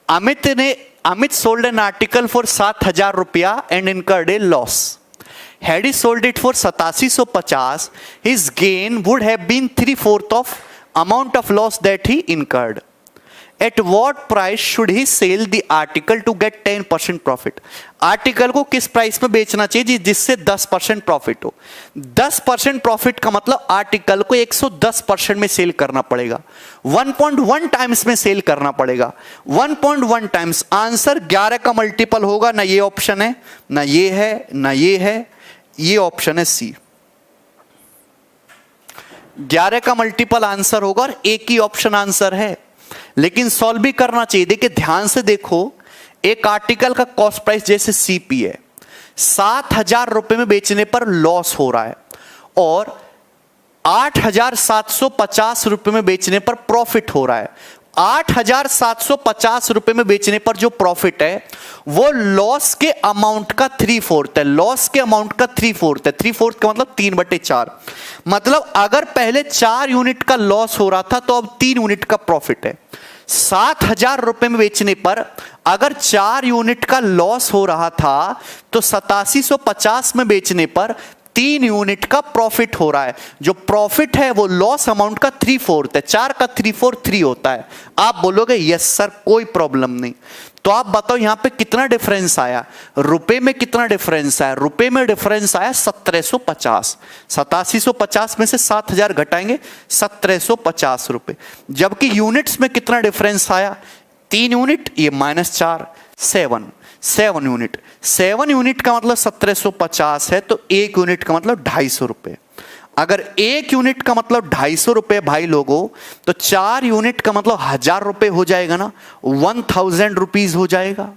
Amit sold an article for 7,000 रुपया and incurred A loss. Had he sold it for 8750, his gain would have been 3/4 of amount of loss that he incurred. At what price should he sell the article to get 10% profit? Article को किस price में बेचना चाहिए जिससे 10% profit हो। 10% profit का मतलब article को 110% में सेल करना पड़ेगा, 1.1 टाइम्स में सेल करना पड़ेगा। 1.1 टाइम्स, आंसर 11 का मल्टीपल होगा। ना ये ऑप्शन है, ना ये है, ना ये है, ये ऑप्शन है सी। 11 का मल्टीपल आंसर होगा और एक ही ऑप्शन आंसर है, लेकिन सॉल्व भी करना चाहिए। देखिए ध्यान से देखो, एक आर्टिकल का कॉस्ट प्राइस जैसे सीपी है, 7,000 रुपए में बेचने पर लॉस हो रहा है और 8,750 रुपए में बेचने पर प्रॉफिट हो रहा है। 8,750 रुपए में बेचने पर जो प्रॉफिट है वो लॉस के अमाउंट का 3/4 है। लॉस के अमाउंट का 3/4 है। 3/4 का मतलब 3/4। मतलब अगर पहले 4 यूनिट का लॉस हो रहा था तो अब 3 यूनिट का प्रॉफिट है। 7,000 रुपए में बेचने पर अगर 4 यूनिट का लॉस हो रहा था तो 8750 में बेचने पर 3 यूनिट का प्रॉफिट हो रहा है। जो प्रॉफिट है वो लॉस अमाउंट का 3/4 है। 4 का 3/4 3 होता है। आप बोलोगे यस सर कोई प्रॉब्लम नहीं। तो आप बताओ यहां पे कितना डिफरेंस आया, रुपए में कितना डिफरेंस आया? रुपए में डिफरेंस आया 1750। 8750 में से 7,000 घटाएंगे 1750 रुपए। जबकि यूनिट्स में कितना डिफरेंस आया? 3 यूनिट, ये -4, 7 यूनिट। 7 यूनिट का मतलब 1750 है, तो 1 यूनिट का मतलब 250 रुपए। अगर 1 यूनिट का मतलब 250 रुपए भाई लोगों, तो 4 यूनिट का मतलब 1,000 रुपए हो जाएगा ना, 1000 रुपीज हो जाएगा।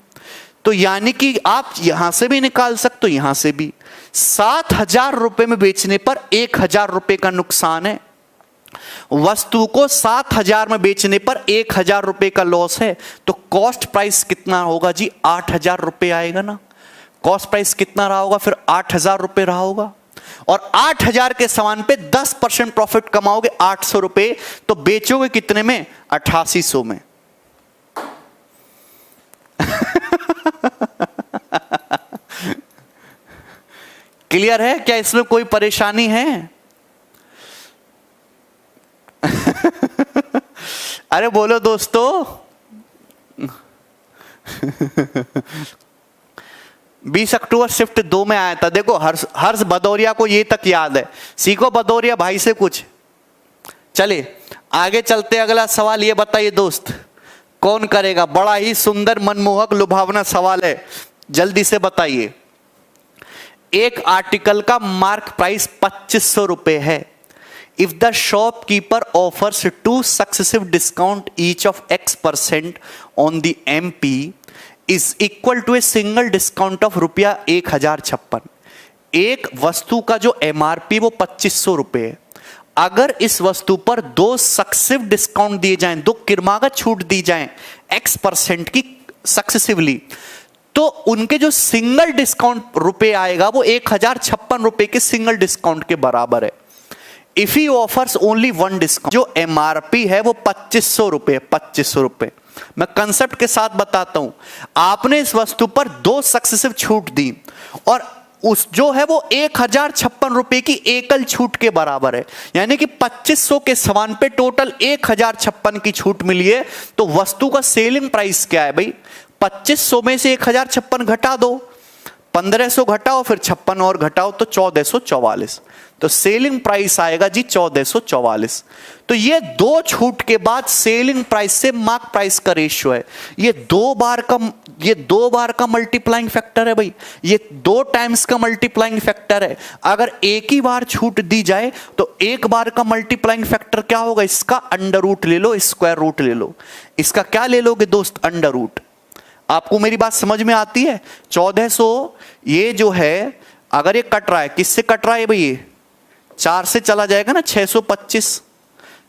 तो यानी कि आप यहां से भी निकाल सकते हो, यहां से भी। 7,000 रुपए में बेचने पर 1,000 रुपए का नुकसान है। वस्तु को 7,000 में बेचने पर 1,000 रुपए का लॉस है, तो कॉस्ट प्राइस कितना होगा जी? 8,000 रुपए आएगा ना। कॉस्ट प्राइस कितना रहा होगा फिर? 8,000 रुपए रहा होगा। और 8,000 के सामान पे 10% प्रॉफिट कमाओगे 800 रुपए, तो बेचोगे कितने में? 8800 में। क्लियर है क्या? इसमें कोई परेशानी है? अरे बोलो दोस्तों। 20 अक्टूबर शिफ्ट 2 में आया था। देखो हर्ष भदौरिया को ये तक याद है। सीखो भदौरिया भाई से कुछ। चलिए आगे चलते। अगला सवाल ये बताइए दोस्त, कौन करेगा? बड़ा ही सुंदर मनमोहक लुभावना सवाल है, जल्दी से बताइए। एक आर्टिकल का मार्क प्राइस 2500 रुपए है। If the shopkeeper offers 2 successive discount each of X% on the MP is equal to a single discount of ₹1,056। एक वस्तु का जो MRP वो 2500 रुपए है। अगर इस वस्तु पर 2 सक्सेसिव डिस्काउंट दिए जाएं, 2 किरमागत छूट दी जाएं X% की सक्सेसिवली, तो उनके जो सिंगल डिस्काउंट रुपए आएगा वो 1,056 रुपए के सिंगल डिस्काउंट के बराबर है। If he offers only 1 discount, जो एमआरपी है वो 2500 रुपए। 2500 रुपए मैं कंसेप्ट के साथ बताता हूं। आपने इस वस्तु पर 2 सक्सेसिव छूट दी और उस जो है वो 1,056 रुपए की एकल छूट के बराबर है। यानी कि 2500 के सामान पे टोटल 1,056 की छूट मिली है। तो वस्तु का सेलिंग प्राइस क्या है भाई? 2500 में से 1,056 घटा दो, 1500 घटाओ, फिर 56 और घटाओ तो 1444। तो सेलिंग प्राइस आएगा जी 1444। तो ये 2 छूट के बाद सेलिंग प्राइस से मार्क प्राइस का रेशियो है। ये 2 बार का मल्टीप्लाइंग फैक्टर है भाई। ये 2 टाइम्स का मल्टीप्लाइंग फैक्टर है। अगर एक ही बार छूट दी जाए तो एक बार का मल्टीप्लाइंग फैक्टर क्या होगा? इसका अंडर रूट ले लो, स्क्वायर रूट ले लो। इसका क्या ले लोगे दोस्त? Under root. आपको मेरी बात समझ में आती है? 1400 ये जो है अगर ये कट रहा है, किससे कट रहा है भाई, ये 4 से चला जाएगा ना, 625,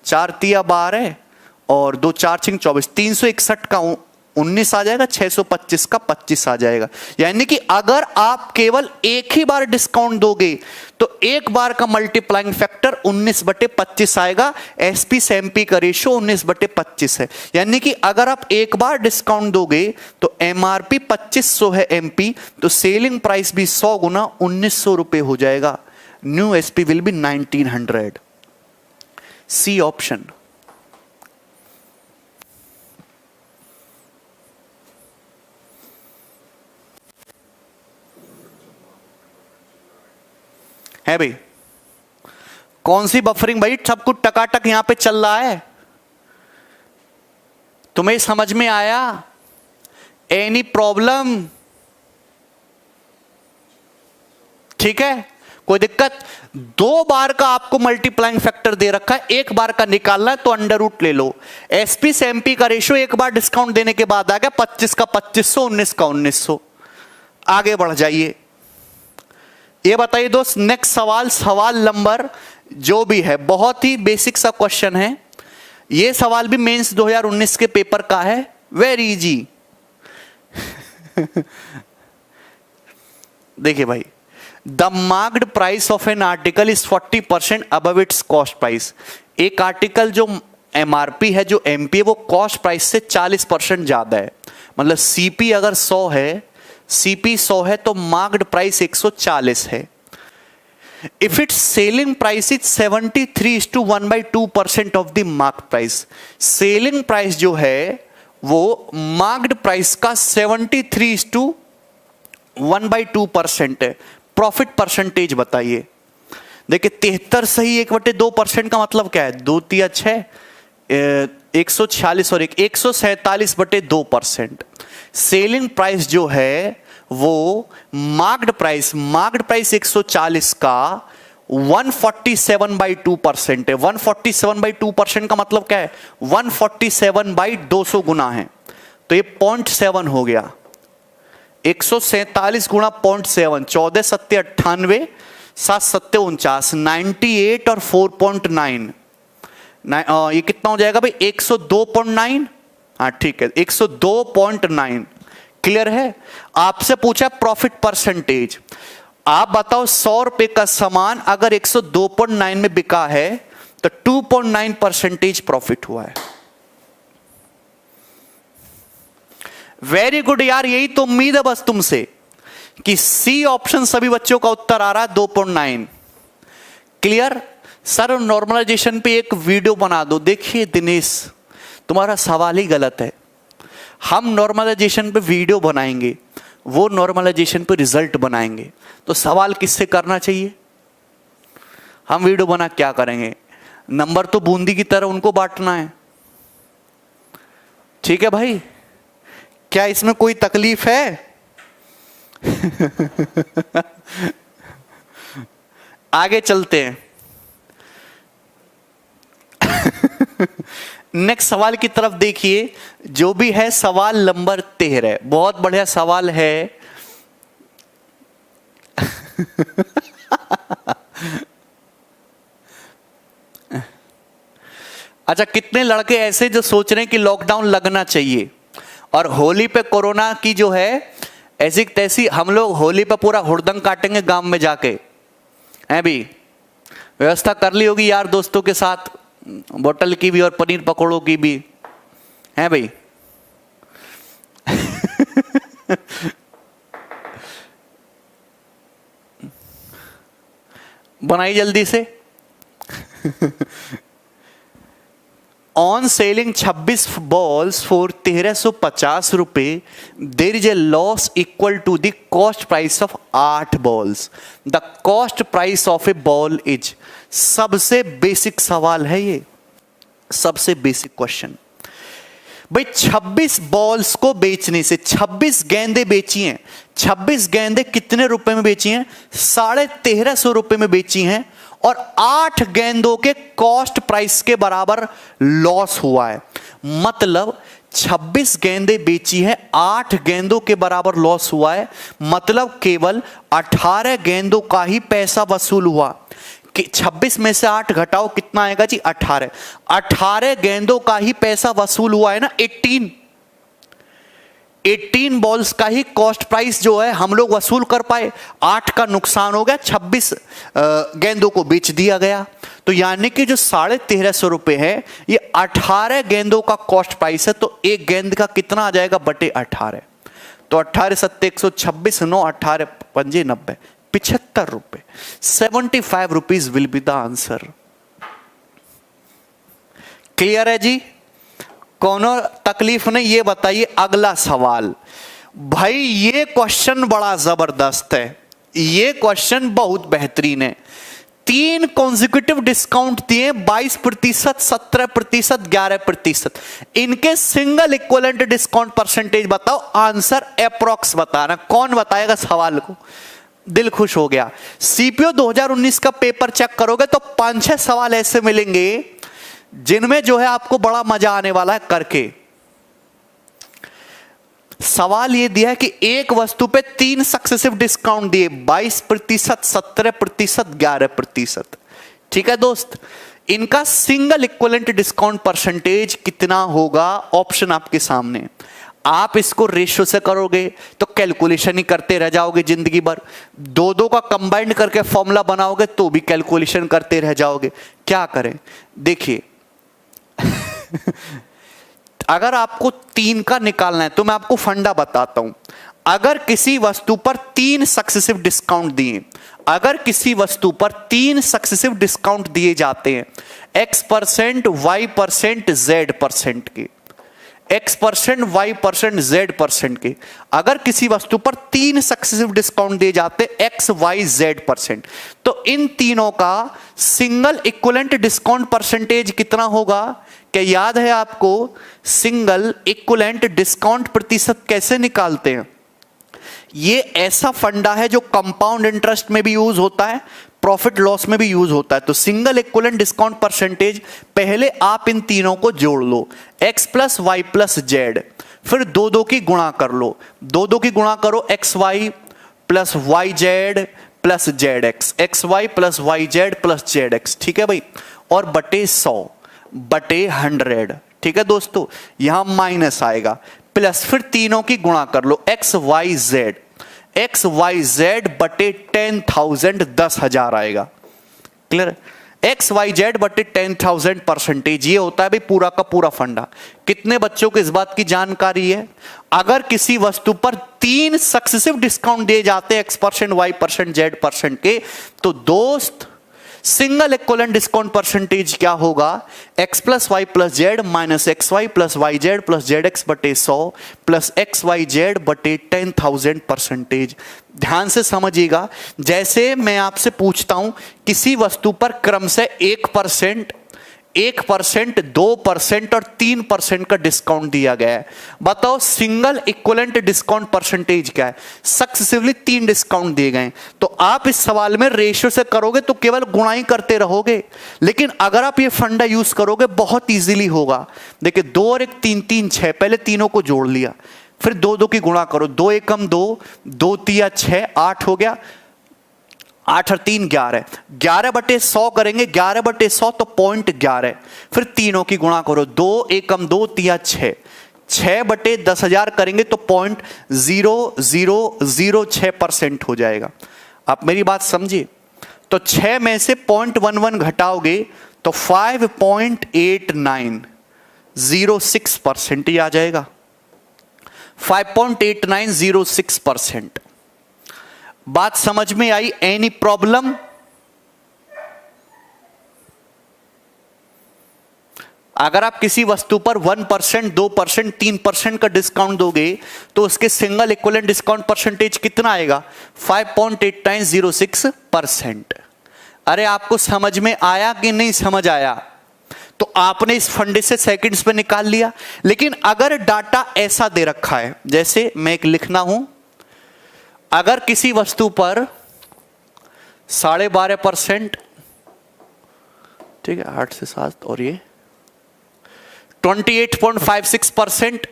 4 तिया 12 और 2 4 6 24, 361 का 19 आ जाएगा, 625 का 25 आ जाएगा। यानी कि अगर आप केवल एक ही बार डिस्काउंट दोगे तो एक बार का मल्टीप्लाइंग फैक्टर 19/25 आएगा। एसपी से एमपी का रेशियो 19/25 है। यानी कि अगर आप एक बार डिस्काउंट दोगे तो एमआरपी 2500 है एमपी, तो सेलिंग प्राइस भी 100 गुना 1900 रुपए हो जाएगा। New SP will be 1900। C option. है भाई, कौन सी बफरिंग भाई, सब कुछ टकाटक यहां पे चल रहा है। तुम्हें समझ में आया? Any problem? ठीक है, कोई दिक्कत? 2 बार का आपको मल्टीप्लाइंग फैक्टर दे रखा है, एक बार का निकालना है तो अंडर रूट ले लो। एसपी से एमपी का रेशियो एक बार डिस्काउंट देने के बाद आ गया 25 का 2500, 19 का 1900। आगे बढ़ जाइए। ये बताइए दोस्त, नेक्स्ट सवाल, सवाल नंबर जो भी है, बहुत ही बेसिक सा क्वेश्चन है। ये सवाल भी मेंस 2019 के पेपर का है, वेरी इजी। देखिए भाई, the marked price of an article is 40% above it's cost price. एक आर्टिकल जो एमआरपी है, जो एमपी है, वो कॉस्ट प्राइस से 40% ज्यादा है। मतलब सीपी अगर 100 है, सीपी 100 है तो मार्क्ड प्राइस 140 है। If it's selling price is 73:1/2% of the mark price. Selling price जो है वो मार्क्ड प्राइस का 73:1/2% है। प्रॉफिट परसेंटेज बताइए। देखिए 73 सही 1/2% का मतलब क्या है, 2 तिया 6, 146 और 147/2%। सेलिंग प्राइस जो है वो मार्क्ड प्राइस 140 का 147/2% है। 147/2% का मतलब क्या है, 147/200 गुना है, तो ये 0.7 हो गया। 147 गुणा 0.7, 14 7 98, 7 7 49, 98 और 4.9, ये कितना हो जाएगा भाई, 102.9। हाँ ठीक है, 102.9। क्लियर है? आपसे पूछा प्रॉफिट परसेंटेज। आप बताओ 100 रुपए का सामान अगर 102.9 में बिका है तो 2.9% प्रॉफिट हुआ है। वेरी गुड यार, यही तो उम्मीद है बस तुमसे कि सी ऑप्शन सभी बच्चों का उत्तर आ रहा है 2.9। क्लियर? सर नॉर्मलाइजेशन पे एक वीडियो बना दो। देखिए दिनेश, तुम्हारा सवाल ही गलत है। हम नॉर्मलाइजेशन पे वीडियो बनाएंगे, वो नॉर्मलाइजेशन पे रिजल्ट बनाएंगे, तो सवाल किससे करना चाहिए? हम वीडियो बना क्या करेंगे? नंबर तो बूंदी की तरह उनको बांटना है। ठीक है भाई, क्या इसमें कोई तकलीफ है? आगे चलते हैं। नेक्स्ट सवाल की तरफ देखिए, जो भी है सवाल नंबर 13। बहुत बढ़िया सवाल है। अच्छा, कितने लड़के ऐसे जो सोच रहे हैं कि लॉकडाउन लगना चाहिए और होली पे कोरोना की जो है ऐसी तैसी, हम लोग होली पे पूरा हुड़दंग काटेंगे गांव में जाके, है भी? व्यवस्था कर ली होगी यार दोस्तों के साथ, बोतल की भी और पनीर पकौड़ों की भी, है भाई? बनाई जल्दी से। ऑन सेलिंग 26 बॉल्स फॉर 1350 रुपए, there is a loss equal to the cost price of 8 balls. The cost price of a ball is. सबसे बेसिक सवाल है ये, सबसे बेसिक क्वेश्चन भाई। 26 बॉल्स को बेचने से, 26 गेंदें बेची हैं, 26 गेंदें कितने रुपए में बेची हैं? 1350 रुपए में बेची हैं, और 8 गेंदों के कॉस्ट प्राइस के बराबर लॉस हुआ है। मतलब 26 गेंदें बेची हैं, 8 गेंदों के बराबर लॉस हुआ है, मतलब केवल 18 गेंदों का ही पैसा वसूल हुआ। कि 26 में से 8 घटाओ कितना आएगा जी? 18। 18 गेंदों का ही पैसा वसूल हुआ है ना। 18 बॉल्स का ही कॉस्ट प्राइस जो है हम लोग वसूल कर पाए। 8 का नुकसान हो गया, 26 गेंदों को बेच दिया गया। तो यानी कि जो 1350 रुपए है ये 18 गेंदों का कॉस्ट प्राइस है। तो एक गेंद का कितना आ जाएगा? बटे 18। तो 18 सत्ते 126, 9 18 पंजे 90, 75 रुपए। 75 rupees will be the answer. Clear है जी? कोनो तकलीफ नहीं? ये बताइए अगला सवाल। भाई ये क्वेश्चन बड़ा जबरदस्त है, ये क्वेश्चन बहुत बेहतरीन है। 3 कॉन्जिक्यूटिव डिस्काउंट दिए, 22%, 17%, 11%। इनके सिंगल इक्विवेलेंट डिस्काउंट परसेंटेज बताओ। आंसर अप्रॉक्स बताना। कौन बताएगा सवाल को? दिल खुश हो गया। सीपीओ 2019 का पेपर चेक करोगे तो 5-6 सवाल ऐसे मिलेंगे जिनमें जो है आपको बड़ा मजा आने वाला है करके। सवाल ये दिया है कि एक वस्तु पे 3 सक्सेसिव डिस्काउंट दिए, 22%, 17%, 11%। ठीक है दोस्त, इनका सिंगल इक्विवेलेंट डिस्काउंट परसेंटेज कितना होगा? ऑप्शन आपके सामने। आप इसको रेशियो से करोगे तो कैलकुलेशन ही करते रह जाओगे जिंदगी भर। 2-2 का कंबाइंड करके फॉर्मूला बनाओगे तो भी कैलकुलेशन करते रह जाओगे। क्या करें? देखिए अगर आपको 3 का निकालना है तो मैं आपको फंडा बताता हूं। अगर किसी वस्तु पर 3 सक्सेसिव डिस्काउंट दिए, अगर किसी वस्तु पर 3 सक्सेसिव डिस्काउंट दिए जाते हैं, X%, Y%, Z% के, X%, Y%, Z% के, अगर किसी वस्तु पर 3 सक्सेसिव डिस्काउंट दिए जाते X, Y, Z%, तो इन तीनों का सिंगल इक्विवेलेंट डिस्काउंट परसेंटेज कितना होगा? क्या याद है आपको? सिंगल इक्विवेलेंट डिस्काउंट प्रतिशत कैसे निकालते हैं? ये ऐसा फंडा है जो कंपाउंड इंटरेस्ट में भी यूज होता है, प्रॉफिट लॉस में भी यूज होता है। तो सिंगल इक्विवेलेंट डिस्काउंट परसेंटेज, पहले आप इन तीनों को जोड़ लो, X plus Y plus Z, फिर 2-2 की गुणा कर लो, 2-2 की गुणा करो, XY plus YZ plus ZX, XY plus YZ plus ZX। ठीक है भाई, और बटे 100 बटे 100। ठीक है दोस्तों, यहां माइनस आएगा, प्लस फिर तीनों की गुणा कर लो, XYZ बटे 10,000, 10,000 आएगा। क्लियर? XYZ बटे 10,000 परसेंटेज, ये होता है भाई पूरा का पूरा फंडा। कितने बच्चों को इस बात की जानकारी है? अगर किसी वस्तु पर 3 सक्सेसिव डिस्काउंट दिए जाते हैं X%, Y%, Z% के, तो दोस्त सिंगल इक्विवेलेंट डिस्काउंट परसेंटेज क्या होगा? X plus Y plus Z minus XY plus YZ plus ZX बटे 100 प्लस XYZ बटे 10,000 परसेंटेज। ध्यान से समझिएगा, जैसे मैं आपसे पूछता हूं किसी वस्तु पर क्रम से 1%, 2% और 3% का डिस्काउंट दिया गया है, बताओ सिंगल इक्विवेलेंट डिस्काउंट परसेंटेज क्या है? सक्सेसिवली 3 डिस्काउंट दिए गए। तो आप इस सवाल में रेशियो से करोगे तो केवल गुणा ही करते रहोगे, लेकिन अगर आप ये फंडा यूज करोगे बहुत इजीली होगा। देखिए 2 और 1 3 3 6, पहले तीनों को जोड़ लिया, फिर 2-2 की गुणा करो, 2 एकम 2, 2 तिया 6, 8 हो गया, 8 और 3 11, 11 बटे 100 करेंगे, 11 बटे 100 तो 0.11, फिर तीनों की गुणा करो, 2 एकम 2 तिया 6, 6 बटे 10,000 करेंगे तो 0.0006% हो जाएगा। आप मेरी बात समझिए, तो 6 में से 0.11 घटाओगे तो 5.8906% ही आ जाएगा। 5.8906%। बात समझ में आई? Any problem? अगर आप किसी वस्तु पर 1%, 2%, 3% का डिस्काउंट दोगे तो उसके सिंगल इक्विवेलेंट डिस्काउंट परसेंटेज कितना आएगा? 5.8906%। अरे आपको समझ में आया कि नहीं समझ आया? तो आपने इस फंडे से सेकंड्स में निकाल लिया। लेकिन अगर डाटा ऐसा दे रखा है, जैसे मैं एक लिखना हूं, अगर किसी वस्तु पर 12.5%, ठीक है 8 से 7, और ये 28.56%,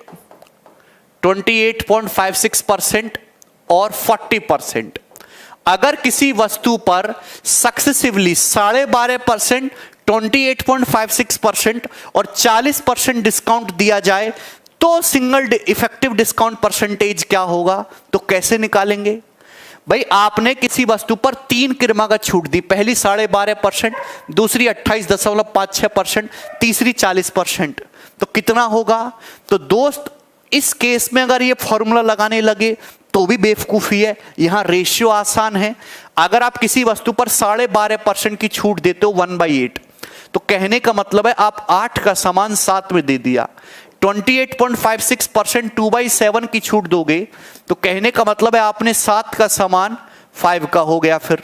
28.56% और 40%। अगर किसी वस्तु पर सक्सेसिवली 12.5%, 28.56% और 40% डिस्काउंट दिया जाए तो सिंगल इफेक्टिव डिस्काउंट परसेंटेज क्या होगा? तो कैसे निकालेंगे भाई? आपने किसी वस्तु पर 3 क्रमागत छूट दी, पहली 12.5%, दूसरी 28.56%, तीसरी 40%, तो कितना होगा? तो दोस्त इस केस में अगर ये फॉर्मूला लगाने लगे तो भी बेवकूफी है, यहां रेशियो आसान है। अगर आप किसी वस्तु पर 12.5% की छूट देते हो 1/8, तो कहने का मतलब है आप 8 का सामान 7 में दे दिया। 28.56% 2/7 की छूट दोगे तो कहने का मतलब है आपने 7 का सामान 5 का हो गया फिर।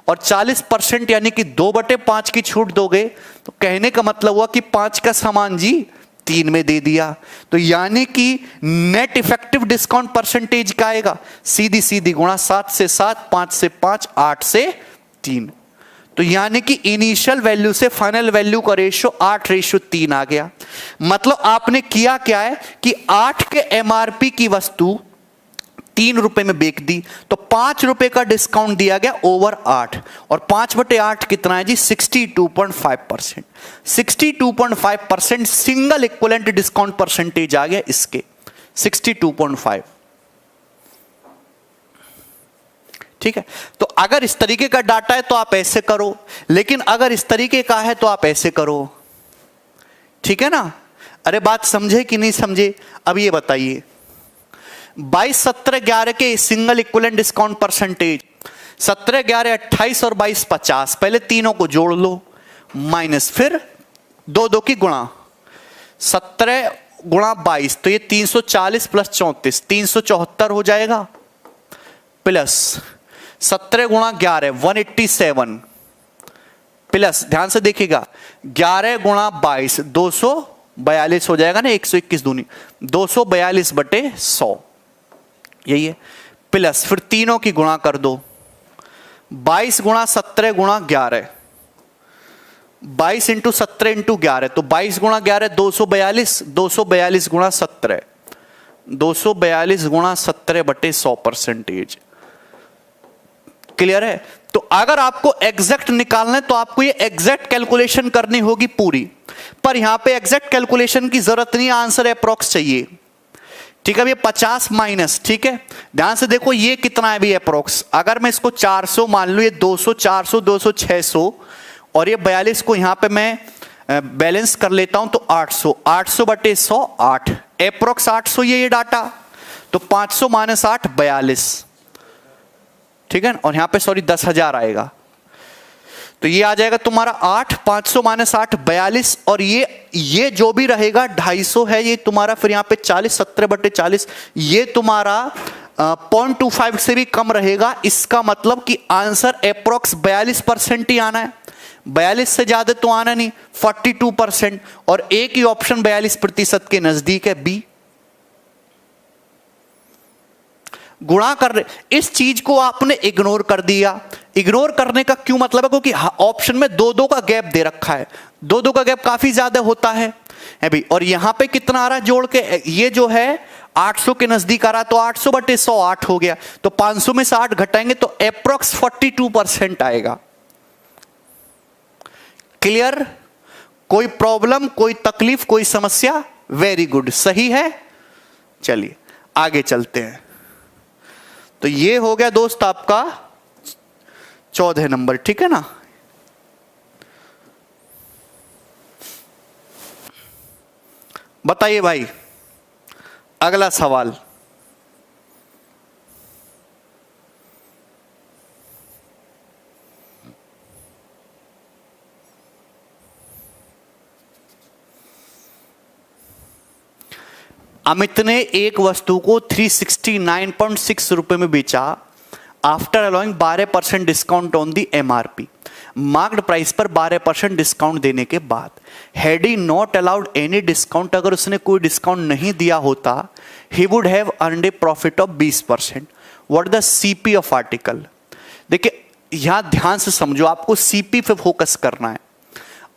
और 40% यानी कि 2/5 की छूट दोगे तो कहने का मतलब हुआ कि 5 का सामान जी 3 में दे दिया। तो यानी कि नेट इफेक्टिव डिस्काउंट परसेंटेज क्या आएगा? सीधी सीधी गुणा 7 से 7, 5 से 5, 8 से 3। तो यानी कि इनिशियल वैल्यू से फाइनल वैल्यू का रेशियो 8:3 आ गया। मतलब आपने किया क्या है कि 8 के एमआरपी की वस्तु 3 रुपए में बेच दी, तो 5 रुपए का डिस्काउंट दिया गया ओवर 8, और 5/8 कितना है जी? 62.5%। 62.5% सिंगल इक्विवेलेंट डिस्काउंट परसेंटेज आ गया इसके, 62.5। ठीक है, तो अगर इस तरीके का डाटा है तो आप ऐसे करो, लेकिन अगर इस तरीके का है तो आप ऐसे करो। ठीक है ना? अरे बात समझे कि नहीं समझे? अब ये बताइए, 22, 17, 11 के सिंगल इक्विवेलेंट डिस्काउंट परसेंटेज, 17, 11, 28 और 22, 50। पहले तीनों को जोड़ लो, माइनस फिर 2 की गुणा, 17 गुणा 22, तो ये 340 प्लस 34, 374 हो जाएगा, प्लस 17 गुणा 11, 187, प्लस ध्यान से देखिएगा 11 गुणा 22, 242 हो जाएगा ना, 121 दूनी 242/100, यही है। प्लस फिर तीनों की गुणा कर दो, 22 गुणा 17 गुणा 11, 22 इंटू 17 इंटू 11, तो 22 गुणा 11 242, 242 गुणा 17, 242 गुणा 17/100 परसेंटेज। क्लियर है? तो अगर आपको एग्जैक्ट निकालना है तो आपको ये एग्जैक्ट कैलकुलेशन करनी होगी पूरी, पर यहां पे एग्जैक्ट कैलकुलेशन की जरूरत नहीं है, आंसर अप्रॉक्स चाहिए। ठीक है, अब ये 50 माइनस, ठीक है, ध्यान से देखो ये कितना है भी अप्रॉक्स। अगर मैं इसको 400 मान लूं, ये 200, 400, 200, 600, और ये 42 को यहां पे मैं बैलेंस कर लेता हूं तो 800, 800/100 8, अप्रॉक्स 800 ये डाटा, तो 500 माइनस 8 42। ठीक है, और यहां पे सॉरी 10,000 आएगा, तो ये आ जाएगा तुम्हारा 8, 500 माइनस 8 42, और ये जो भी रहेगा 250 है ये तुम्हारा, फिर यहां पे 40, 17/40, ये तुम्हारा 0.25 से भी कम रहेगा। इसका मतलब कि आंसर अप्रॉक्स 42% ही आना है, 42 से ज्यादा तो आना नहीं, 42%, और एक ही ऑप्शन 42% के नजदीक है, बी। गुणा कर रहे, इस चीज को आपने इग्नोर कर दिया। इग्नोर करने का क्यों मतलब है? क्योंकि ऑप्शन में 2-2 का गैप दे रखा है, 2-2 का गैप काफी ज्यादा होता है भाई। और यहां पे कितना आ रहा है जोड़ के? ये जो है 800 के नजदीक आ रहा है, तो 800/100 8 हो गया, तो 500 में से 8 घटाएंगे तो अप्रॉक्स 42% आएगा। क्लियर? कोई प्रॉब्लम, कोई तकलीफ, कोई समस्या? वेरी गुड, सही है। चलिए आगे चलते हैं। तो ये हो गया दोस्त आपका 14 नंबर, ठीक है ना? बताइए भाई, अगला सवाल। अमित ने एक वस्तु को 369.6 रुपए में बेचा after allowing 12% discount on the MRP. Marked price पर 12% डिस्काउंट देने के बाद, had he not allowed any discount, अगर उसने कोई डिस्काउंट नहीं दिया होता, ही would have earned A profit of 20%। What the CP of article? देखिए यहां ध्यान से समझो, आपको सीपी पे फोकस करना है।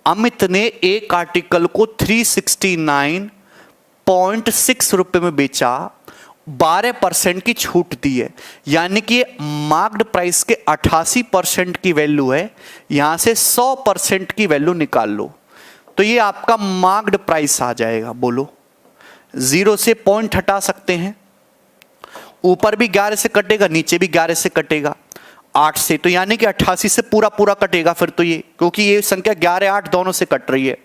अमित ने एक आर्टिकल को 369.6 रुपए में बेचा, 12% की छूट दी है, यानी कि मार्क्ड प्राइस के 88% की वैल्यू है। यहां से 100% की वैल्यू निकाल लो तो ये आपका मार्क्ड प्राइस आ जाएगा। बोलो, 0 से पॉइंट हटा सकते हैं, ऊपर भी 11 से कटेगा, नीचे भी 11 से कटेगा, 8 से, तो यानी कि 88 से पूरा पूरा कटेगा फिर तो ये, क्योंकि ये संख्या 11 8 दोनों से कट रही है।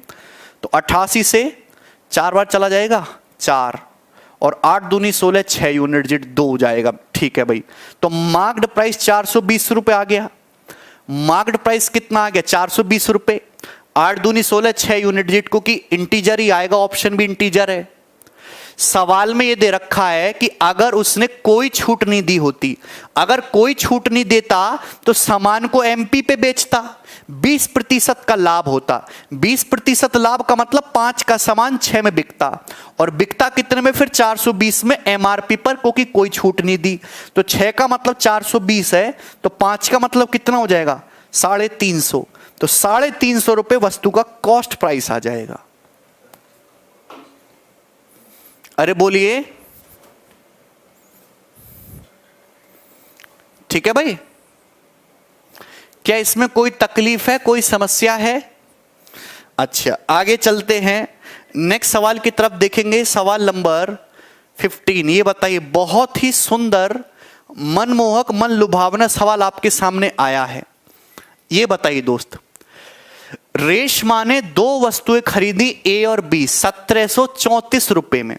तो 88 से 4 बार चला जाएगा, 4 और 8 दूनी 16, 6 यूनिट जीट 2 हो जाएगा। ठीक है भाई, तो मार्क्ड प्राइस 420 रुपए आ गया। मार्क्ड प्राइस कितना आ गया? 420 रुपए। 8 दूनी 16, 6 यूनिट जीट, क्योंकि इंटीजर ही आएगा, ऑप्शन भी इंटीजर है। सवाल में ये दे रखा है कि अगर उसने कोई छूट नहीं दी होती, अगर कोई छूट नहीं देता तो सामान को एमपी पे बेचता, 20% का लाभ होता। 20% लाभ का मतलब 5 का सामान 6 में बिकता, और बिकता कितने में? फिर 420 में एमआरपी पर, क्योंकि कोई छूट नहीं दी। तो 6 का मतलब 420 है, तो 5 का मतलब कितना हो जाएगा? 350। तो 350 रुपए वस्तु का कॉस्ट प्राइस आ जाएगा। अरे बोलिए, ठीक है भाई, क्या इसमें कोई तकलीफ है, कोई समस्या है? अच्छा, आगे चलते हैं, नेक्स्ट सवाल की तरफ देखेंगे। सवाल नंबर 15, ये बताइए, बहुत ही सुंदर, मनमोहक, मन लुभावना सवाल आपके सामने आया है। ये बताइए दोस्त, रेशमा ने 2 वस्तुएं खरीदी, ए और बी, 1734 रुपए में।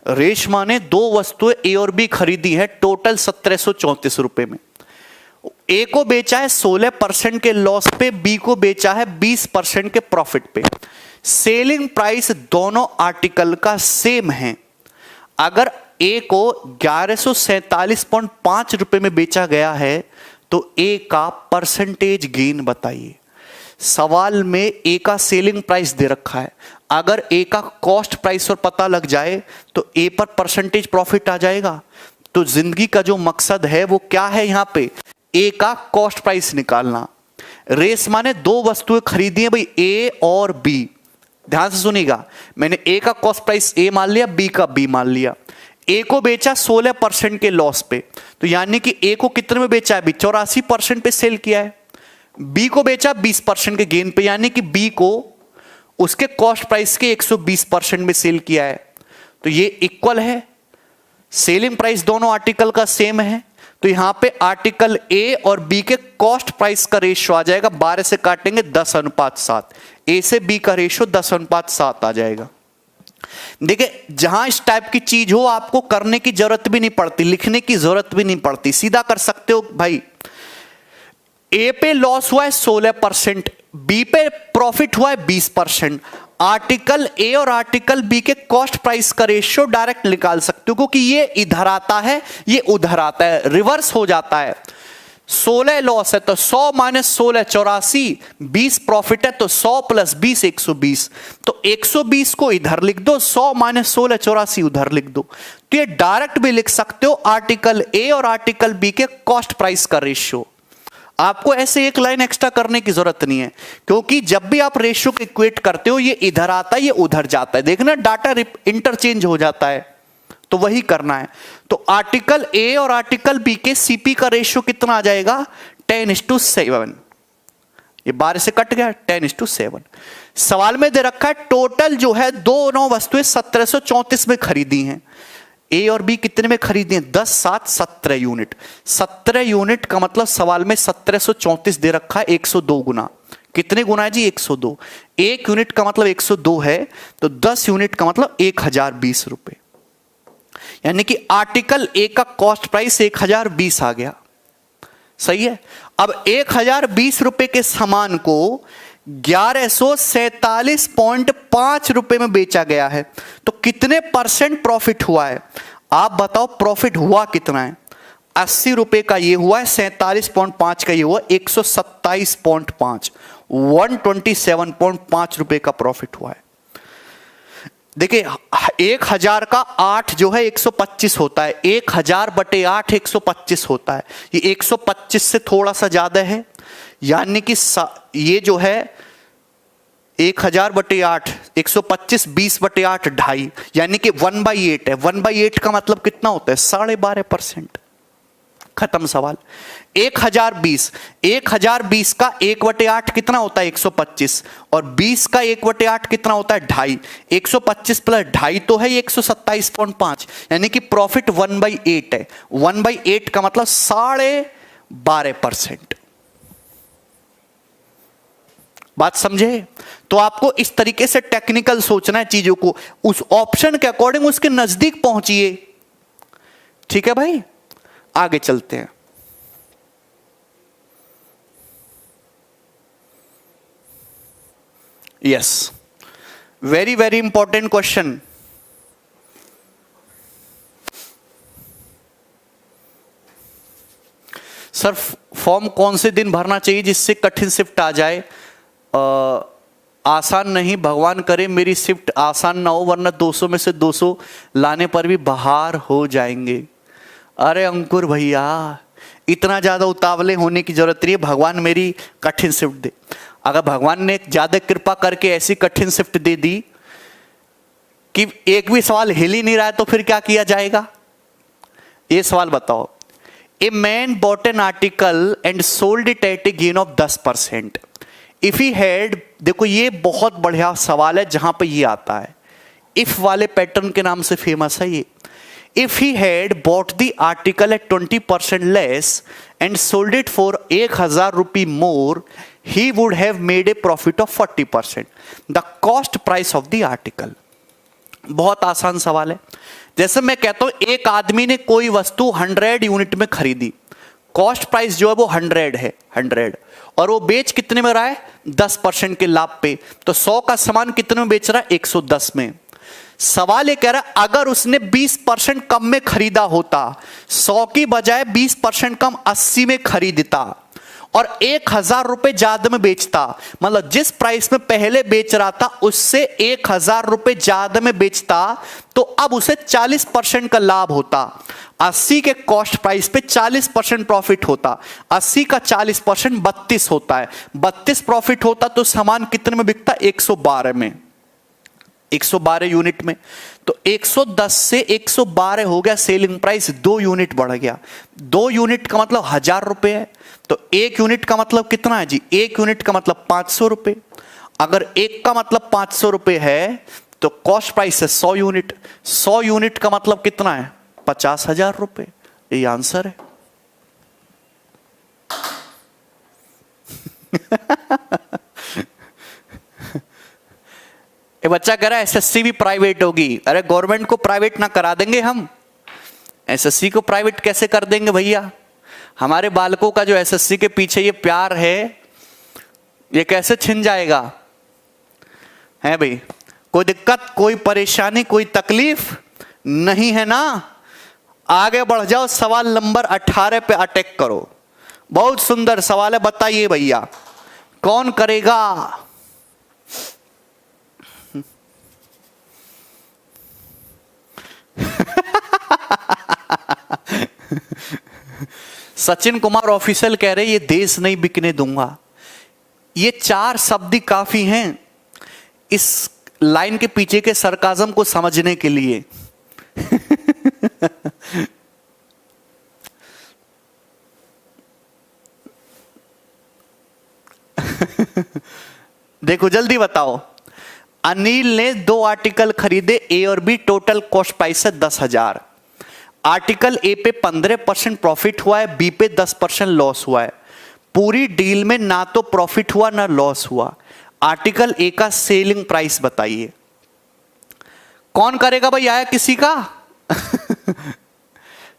रेशमा ने 2 वस्तुएं ए और बी खरीदी है, टोटल 1734 रुपए में। ए को बेचा है 16% के लॉस पे, बी को बेचा है 20% के प्रॉफिट पे। सेलिंग प्राइस दोनों आर्टिकल का सेम है। अगर ए को 1147.5 रुपए में बेचा गया है तो ए का परसेंटेज गेन बताइए। सवाल में ए का सेलिंग प्राइस दे रखा है, अगर ए का कॉस्ट प्राइस और पता लग जाए तो ए पर परसेंटेज प्रॉफिट आ जाएगा। तो जिंदगी का जो मकसद है वो क्या है? यहां पे ए का कॉस्ट प्राइस निकालना। रेशमा ने 2 वस्तुएं खरीदी हैं भाई, ए और बी। ध्यान से सुनिएगा, मैंने ए का कॉस्ट प्राइस ए मान लिया, बी का बी मान लिया। ए को बेचा 16% के लॉस पे, तो यानी कि ए को कितने में बेचा है? 84% पे सेल किया है। बी को बेचा 20% के गेन पे, यानी कि बी को उसके कॉस्ट प्राइस के 120% में सेल किया है। तो ये इक्वल है, सेलिंग प्राइस दोनों आर्टिकल का सेम है। तो यहां पे आर्टिकल ए और बी के कॉस्ट प्राइस का रेशियो आ जाएगा, 12 से काटेंगे 10:7। ए से बी का रेशियो 10:7 आ जाएगा। देखिए, जहां इस टाइप की चीज हो आपको करने की जरूरत भी नहीं पड़ती, लिखने की जरूरत भी नहीं पड़ती, सीधा कर सकते हो भाई। ए पे लॉस हुआ है 16%, बी पे प्रॉफिट हुआ है 20%। आर्टिकल ए और आर्टिकल बी के कॉस्ट प्राइस का रेशियो डायरेक्ट निकाल सकते हो, क्योंकि ये इधर आता है, ये उधर आता है, रिवर्स हो जाता है। 16 लॉस है तो 100 माइनस 16 84, 20 प्रॉफिट है तो 100 प्लस 20 120। तो 120 को इधर लिख दो, 100 माइनस 16 84 उधर लिख दो। तो ये डायरेक्ट भी लिख सकते हो, आर्टिकल ए और आर्टिकल बी के कॉस्ट प्राइस का रेशियो। आपको ऐसे एक लाइन एक्स्ट्रा करने की जरूरत नहीं है, क्योंकि जब भी आप रेशियो को इक्वेट करते हो ये इधर आता है, ये उधर जाता है, देखना डाटा इंटरचेंज हो जाता है, तो वही करना है। तो आर्टिकल ए और आर्टिकल बी के सीपी का रेशियो कितना आ जाएगा? 10:7। ये 12 से कट गया, 10:7। सवाल में दे रखा है टोटल जो है दोनों वस्तुएं 1734 में खरीदी हैं। ए और बी कितने में खरीदी हैं? 10 7 17 यूनिट। 17 यूनिट का मतलब सवाल में 1734 दे रखा है, 102 गुना। कितने गुना है जी? 102। 1 यूनिट का मतलब 102 है, तो 10 यूनिट का मतलब 1020 रुपए। यानी कि आर्टिकल ए का कॉस्ट प्राइस 1020 आ गया। सही है। अब 1020 रुपए के सामान को 1147.5 रुपए में बेचा गया है, तो कितने परसेंट प्रॉफिट हुआ है? आप बताओ, प्रॉफिट हुआ कितना है? 80 रुपए का ये हुआ है, 47.5 का ये हुआ, 127.5, 127.5 रुपए का प्रॉफिट हुआ है। देखिए, 1000 का 8 जो है 125 होता है, 1000 बटे 8 125 होता है। ये 125 से थोड़ा सा ज्यादा है, यानी कि ये जो है 1000/8, 125, 20/8 2.5, यानी कि 1/8 है। 1/8 का मतलब कितना होता है? 12.5%। खत्म सवाल। 1020 का 1/8 कितना होता है? 125, और 20 का 1/8 कितना होता है? 2.5। 125 + 2.5 तो है 127.5, यानी कि प्रॉफिट 1/8 है। 1/8 का मतलब 12.5%। बात समझे? तो आपको इस तरीके से टेक्निकल सोचना है चीजों को, उस ऑप्शन के अकॉर्डिंग उसके नजदीक पहुंचिए। ठीक है भाई, आगे चलते हैं। Yes, very very important question. Sir form कौन से दिन भरना चाहिए जिससे कठिन शिफ्ट आ जाए? आसान नहीं, भगवान करे मेरी शिफ्ट आसान ना हो, वरना 200 में से 200 लाने पर भी बाहर हो जाएंगे। अरे अंकुर भैया, इतना ज्यादा उतावले होने की जरूरत नहीं है। भगवान मेरी कठिन शिफ्ट दे। अगर भगवान ने ज्यादा कृपा करके ऐसी कठिन शिफ्ट दे दी कि एक भी सवाल हिल ही नहीं रहा है, तो फिर क्या किया जाएगा? ये सवाल बताओ। A man bot an article and sold it at A gain of 10%। If he had, देखो ये बहुत बढ़िया सवाल है जहां पे ये आता है, इफ वाले पैटर्न के नाम से फेमस है ये। If he had bought the article at 20% less and sold it for 1000 rupee more, he would have made a profit of 40%, the cost price of the article. बहुत आसान सवाल है। जैसे मैं कहता हूं एक आदमी ने कोई वस्तु 100 यूनिट में खरीदी, कॉस्ट प्राइस जो है वो 100 है, 100, और वो बेच कितने में रहा है? 10% के लाभ पे। तो 100 का सामान कितने में बेच रहा है? 110 में। सवाल ये कह रहा है अगर उसने 20% कम में खरीदा होता, 100 की बजाय 20% कम 80 में खरीदता और 1000 रुपए ज्यादा में बेचता, मतलब जिस प्राइस में पहले बेच रहा था उससे 1000 रुपए ज्यादा में बेचता, तो अब उसे 40% का लाभ होता। 80 के कॉस्ट प्राइस पे 40% प्रॉफिट होता। 80 का 40% 32 होता है। 32 प्रॉफिट होता तो सामान कितने में बिकता? 112 में, 112 यूनिट में। तो 110 से 112 हो गया सेलिंग प्राइस, 2 यूनिट बढ़ गया। 2 यूनिट का मतलब 1000 रुपए है, तो 1 यूनिट का मतलब कितना है जी? 1 यूनिट का मतलब 500 रुपए। अगर 1 का मतलब 500 रुपए है तो कॉस्ट प्राइस है 100 यूनिट। 100 यूनिट का मतलब कितना है? 50,000 रुपए। ये आंसर है। ये बच्चा कह रहा है एसएससी भी प्राइवेट होगी। अरे गवर्नमेंट को प्राइवेट ना करा देंगे हम, एसएससी को प्राइवेट कैसे कर देंगे भैया? हमारे बालकों का जो एसएससी के पीछे ये प्यार है, ये कैसे छिन जाएगा? है भाई, कोई दिक्कत, कोई परेशानी, कोई तकलीफ नहीं है ना? आगे बढ़ जाओ, सवाल नंबर 18 पे अटैक करो। बहुत सुंदर सवाल है, बताइए भैया कौन करेगा? सचिन कुमार ऑफिशियल कह रहे ये देश नहीं बिकने दूंगा। ये 4 शब्द ही काफी हैं इस लाइन के पीछे के सरकाज़म को समझने के लिए। देखो जल्दी बताओ। अनिल ने 2 आर्टिकल खरीदे, ए और बी, टोटल कॉस्ट प्राइस है 10,000। आर्टिकल ए पे 15% प्रॉफिट हुआ है, बी पे 10% लॉस हुआ है। पूरी डील में ना तो प्रॉफिट हुआ ना लॉस हुआ। आर्टिकल ए का सेलिंग प्राइस बताइए। कौन करेगा भाई? आया किसी का?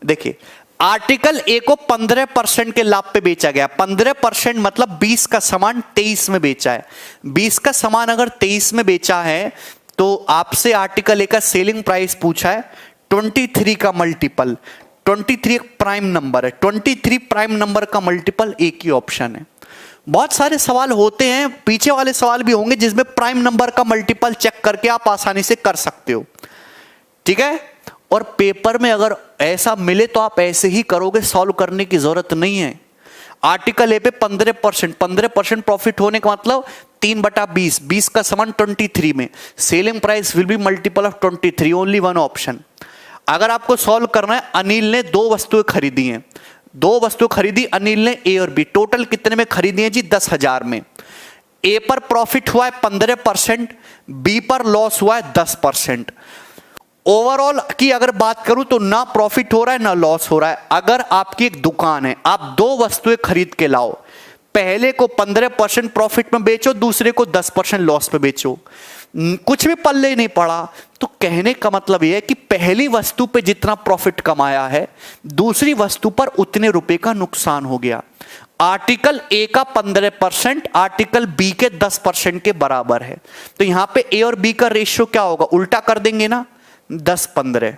देखिए, आर्टिकल ए को 15% के लाभ पे बेचा गया। 15% मतलब 20 का सामान 23 में बेचा है। 20 का सामान अगर 23 में बेचा है तो आपसे आर्टिकल ए का सेलिंग प्राइस पूछा है 23 का मल्टीपल। 23 एक प्राइम नंबर है, 23 प्राइम नंबर का मल्टीपल एक ही ऑप्शन है। बहुत सारे सवाल होते हैं, पीछे वाले सवाल भी होंगे जिसमें प्राइम नंबर का मल्टीपल चेक करके आप आसानी से कर सकते हो। ठीक है, और पेपर में अगर ऐसा मिले तो आप ऐसे ही करोगे, सॉल्व करने की जरूरत नहीं है। आर्टिकल ए पे 15% प्रॉफिट होने का मतलब 3/20, 20 का समान 23 में, selling price will be multiple of 23, only one option. अगर आपको सॉल्व करना है, अनिल ने 2 वस्तुएं खरीदी हैं, 2 वस्तु खरीदी अनिल ने, ए और बी, टोटल कितने में खरीदी है जी? 10,000 में। ए पर प्रॉफिट हुआ है 15%, बी पर लॉस हुआ है 10%। ओवरऑल की अगर बात करूं तो ना प्रॉफिट हो रहा है ना लॉस हो रहा है। अगर आपकी एक दुकान है, आप 2 वस्तुएं खरीद के लाओ, पहले को 15% प्रॉफिट में बेचो, दूसरे को 10% लॉस पे बेचो, कुछ भी पल्ले नहीं पड़ा। तो कहने का मतलब यह है कि पहली वस्तु पे जितना प्रॉफिट कमाया है, दूसरी वस्तु पर उतने रुपए का नुकसान हो गया। आर्टिकल ए का 15% आर्टिकल बी के 10% के बराबर है। तो यहां पे ए और बी का रेशियो क्या होगा? उल्टा कर देंगे ना, 10-15।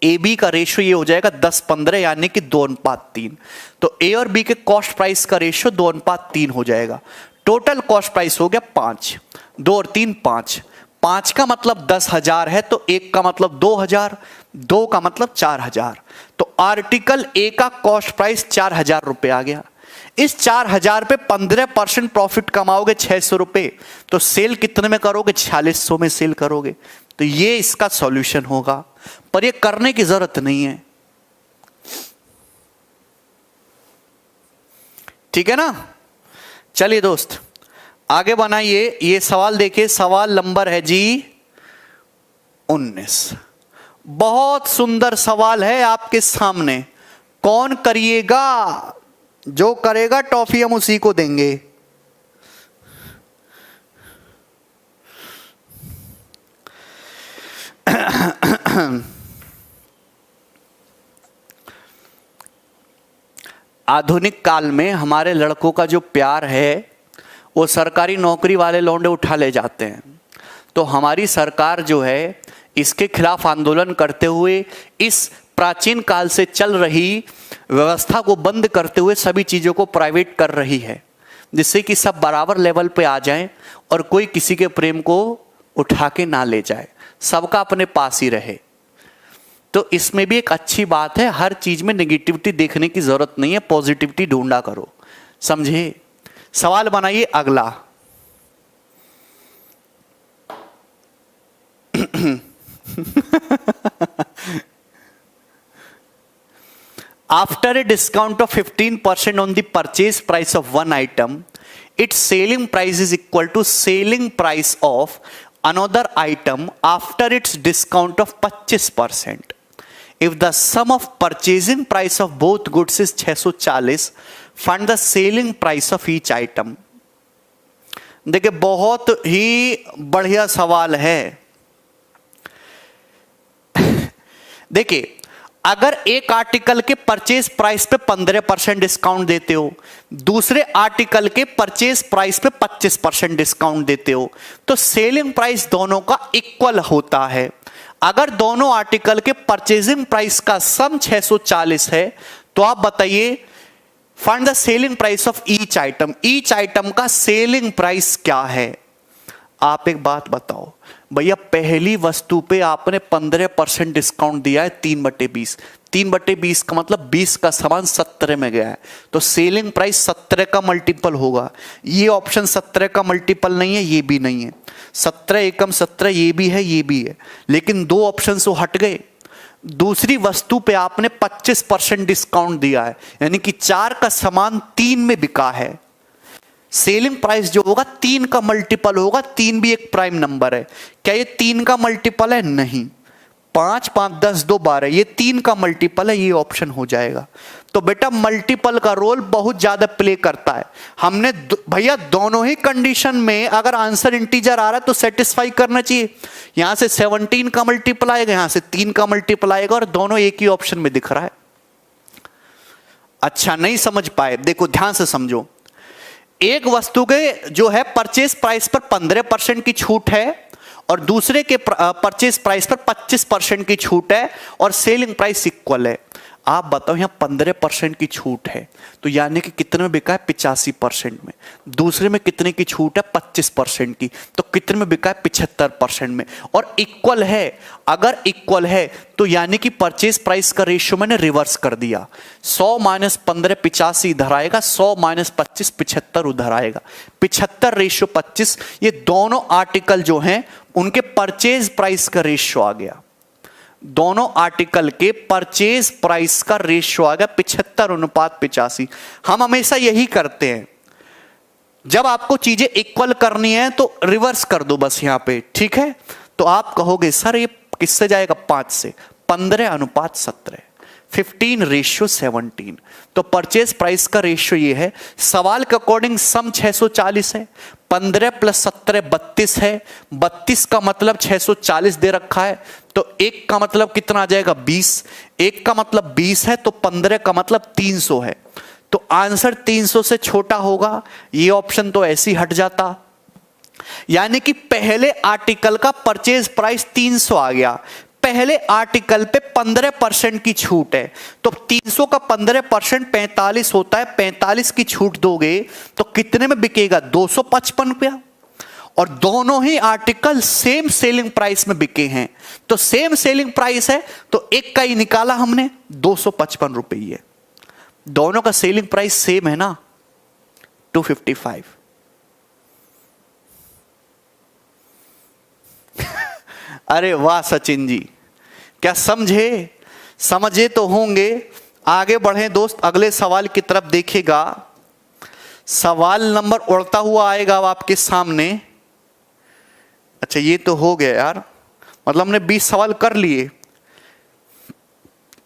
ए बी का रेशियो ये हो जाएगा 10-15, यानी कि 2:3। तो ए और बी के कॉस्ट प्राइस का रेशियो 2:3 हो जाएगा। टोटल कॉस्ट प्राइस हो गया 5, 2 और 3 5। 5 का मतलब 10,000 है, तो 1 का मतलब 2,000, 2 का मतलब 4,000। तो आर्टिकल ए का कॉस्ट प्राइस 4,000 रुपए आ गया। इस 4,000 पे 15% प्रॉफिट कमाओगे 600 रुपए, तो सेल कितने में करोगे? 4600 में सेल करोगे। तो ये इसका सॉल्यूशन होगा, पर ये करने की जरूरत नहीं है, ठीक है ना। चलिए दोस्त आगे बनाइए। ये सवाल देखिए, सवाल नंबर है जी 19। बहुत सुंदर सवाल है आपके सामने। कौन करिएगा? जो करेगा टॉफी हम उसी को देंगे। आधुनिक काल में हमारे लड़कों का जो प्यार है वो सरकारी नौकरी वाले लौंडे उठा ले जाते हैं। तो हमारी सरकार जो है इसके खिलाफ आंदोलन करते हुए इस प्राचीन काल से चल रही व्यवस्था को बंद करते हुए सभी चीज़ों को प्राइवेट कर रही है, जिससे कि सब बराबर लेवल पे आ जाएं और कोई किसी के प्रेम को उठा के ना ले जाए, सबका अपने पास ही रहे। तो इसमें भी एक अच्छी बात है, हर चीज में नेगेटिविटी देखने की जरूरत नहीं है, पॉजिटिविटी ढूंढा करो, समझे। सवाल बनाइए अगला। After a discount of 15% on the purchase price of one item, its selling price is equal to selling price of another item after its discount of 25%. If the sum of purchasing price of both goods is 640, find the selling price of each item. देखिए बहुत ही बढ़िया सवाल है। देखिए अगर एक article के purchase price पे 15% डिस्काउंट देते हो, दूसरे आर्टिकल के परचेज प्राइस पे 25% डिस्काउंट देते हो, तो सेलिंग प्राइस दोनों का इक्वल होता है। अगर दोनों आर्टिकल के परचेजिंग प्राइस का सम 640 है, तो आप बताइए find the selling price of each item. Each item का सेलिंग प्राइस क्या है? आप एक बात बताओ भैया, पहली वस्तु पे आपने 15% डिस्काउंट दिया है 3/20। 3/20 का मतलब 20 का सामान 17 में गया है, तो सेलिंग प्राइस 17 का मल्टीपल होगा। ये ऑप्शन 17 का मल्टीपल नहीं है, ये भी नहीं है। 17 एकम 17 ये भी है, ये भी है, लेकिन 2 ऑप्शन से हट गए। दूसरी वस्तु पे आपने 25% डिस्काउंट दिया है, यानी कि 4 का सामान 3 में बिका है। सेलिंग प्राइस जो होगा 3 का मल्टीपल होगा। 3 भी एक प्राइम नंबर है। क्या ये 3 का मल्टीपल है? नहीं। 5 5 10 2 12 ये 3 का मल्टीपल है, ये ऑप्शन हो जाएगा। तो बेटा मल्टीपल का रोल बहुत ज्यादा प्ले करता है। हमने भैया दोनों ही कंडीशन में अगर आंसर इंटीजर आ रहा है तो सेटिस्फाई करना चाहिए। यहां से 17 का मल्टीपल आएगा, यहां से 3 का मल्टीपल आएगा, और दोनों एक ही ऑप्शन में दिख रहा है। अच्छा नहीं समझ पाए? देखो ध्यान से समझो। एक वस्तु के जो है परचेज प्राइस पर 15% की छूट है और दूसरे के परचेज प्राइस पर 25% की छूट है और सेलिंग प्राइस इक्वल है। आप बताओ यहाँ 15% की छूट है, तो यानी कि कितने में बिका है? 85% में। दूसरे में कितने की छूट है? 25% की, तो कितने में बिका है? 75% में। और इक्वल है, अगर इक्वल है तो यानी कि परचेज प्राइस का रेशियो मैंने रिवर्स कर दिया। 100 माइनस 15 85 इधर आएगा, 100 माइनस 25 75 उधर आएगा। 75 रेशियो 25, ये दोनों आर्टिकल जो हैं उनके परचेज प्राइस का रेशियो आ गया। दोनों आर्टिकल के परचेज प्राइस का रेशियो आ गया 75:85। हम हमेशा यही करते हैं, जब आपको चीजें इक्वल करनी है तो रिवर्स कर दो बस यहां पे, ठीक है। तो आप कहोगे सर ये किससे जाएगा? 5 से। 15:17, 15:17। तो परचेज प्राइस का रेशियो ये है। सवाल के अकॉर्डिंग सम 640 है, 15 + 17 32 है। 32 का मतलब 640 दे रखा है, तो 1 का मतलब कितना आ जाएगा? 20। 1 का मतलब 20 है, तो 15 का मतलब 300 है। तो आंसर 300 से छोटा होगा। ये ऑप्शन तो ऐसे ही हट जाता, यानी कि पहले आर्टिकल का परचेज प्राइस 300 आ गया। पहले आर्टिकल पे 15% की छूट है, तो 300 का 15% 45 होता है। 45 की छूट दोगे तो कितने में बिकेगा? 255 रुपया। और दोनों ही आर्टिकल सेम सेलिंग प्राइस में बिके हैं, तो सेम सेलिंग प्राइस है तो एक का ही निकाला हमने, 255 रुपये। दोनों का सेलिंग प्राइस सेम है ना, 255। अरे वाह सचिन जी, क्या समझे? समझे तो होंगे। आगे बढ़े दोस्त, अगले सवाल की तरफ देखिएगा। सवाल नंबर उड़ता हुआ आएगा अब आपके सामने। अच्छा ये तो हो गया यार, मतलब हमने 20 सवाल कर लिए।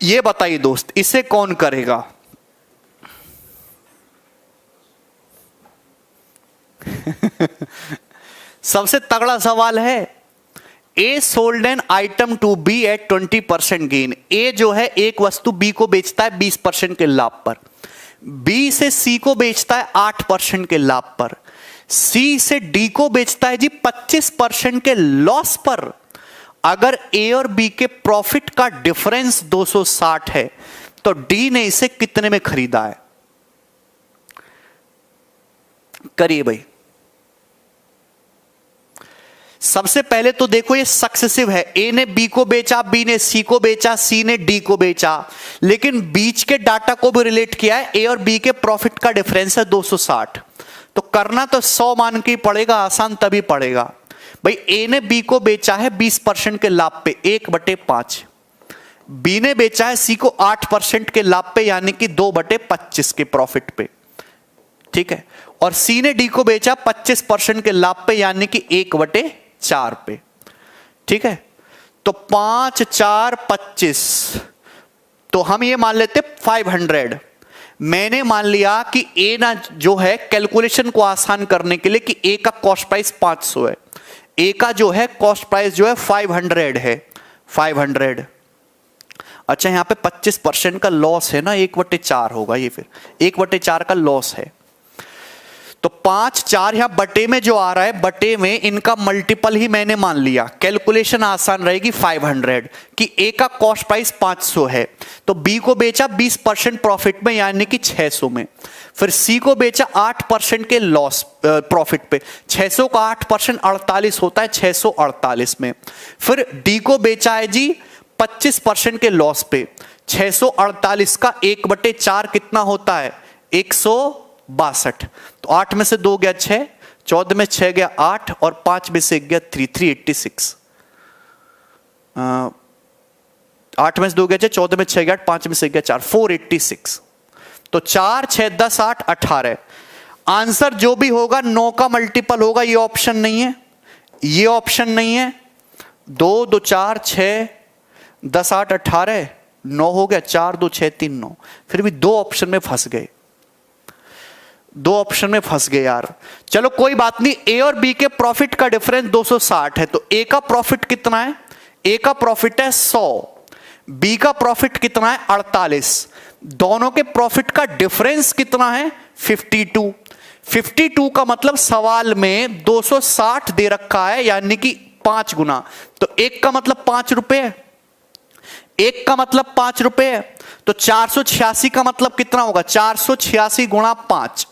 ये बताइए दोस्त, इसे कौन करेगा? सबसे तगड़ा सवाल है। A sold an item to B at 20% gain. A जो है एक वस्तु बी को बेचता है 20% के लाभ पर। बी से सी को बेचता है 8% के लाभ पर। सी से डी को बेचता है जी 25% के लॉस पर। अगर ए और बी के प्रॉफिट का डिफरेंस 260 है तो डी ने इसे कितने में खरीदा है? करिए भाई। सबसे पहले तो देखो ये सक्सेसिव है। ए ने बी को बेचा, बी ने सी को बेचा, सी ने डी को बेचा, लेकिन बीच के डाटा को भी रिलेट किया है। ए और बी के प्रॉफिट का डिफरेंस है 260, तो करना तो 100 मान के ही पड़ेगा, आसान तभी पड़ेगा भाई। ए ने बी को बेचा है 20% के लाभ पे, 1/5। बी ने बेचा है सी को 8% के लाभ पे, यानी कि 2/25 के प्रॉफिट पे, ठीक है। और सी ने डी को बेचा 25% के लाभ पे, यानी कि 1/4 पे, ठीक है। तो 5 4 25, तो हम ये मान लेते 500। मैंने मान लिया कि ए ना जो है, कैलकुलेशन को आसान करने के लिए, कि ए का कॉस्ट प्राइस 500 है, ए का जो है कॉस्ट प्राइस जो है 500 है, 500। अच्छा यहां पे 25% का लॉस है ना, 1/4 होगा ये, फिर 1/4 का लॉस है। तो 5 4 यहां बटे में जो आ रहा है, बटे में इनका मल्टीपल ही मैंने मान लिया। कैलकुलेशन आसान रहेगी 500 कि ए का कॉस्ट प्राइस 500 है, तो बी को बेचा 20% प्रॉफिट में, यानी कि 600 में। फिर सी को बेचा 8% के लॉस प्रॉफिट पे, 600 का 8% 48 होता है, 648 में। फिर डी को बेचा है जी 25% के लॉस पे, 648 का 1/4 कितना होता है? 162। तो 8 में से 2 गया 6, 14 में 6 गया 8, और 5 में से 1 गया 3, 386। 8 में से 2 गया 6, 14 में 6 गया 8, 5 में से 1 गया 4, 486। तो 4 6 10 8 18। आंसर जो भी होगा 9 का मल्टीपल होगा। ये ऑप्शन नहीं है, ये ऑप्शन नहीं है। 2 2 4 6 10 8 18, 9 हो गया, 4 2 6 3 9। फिर भी 2 ऑप्शन में फंस गए, 2 ऑप्शन में फंस गए यार। चलो कोई बात नहीं। ए और बी के प्रॉफिट का डिफरेंस 260 है, तो ए का प्रॉफिट कितना है? ए का प्रॉफिट है 100, बी का प्रॉफिट कितना है? 48। दोनों के प्रॉफिट का डिफरेंस कितना है? 52। 52 का मतलब सवाल में 260 दे रखा है, यानी कि 5 गुना। तो एक का मतलब 5 रुपए, एक का मतलब 5 रुपए है, तो 486 का मतलब कितना होगा? 486 गुणा 5,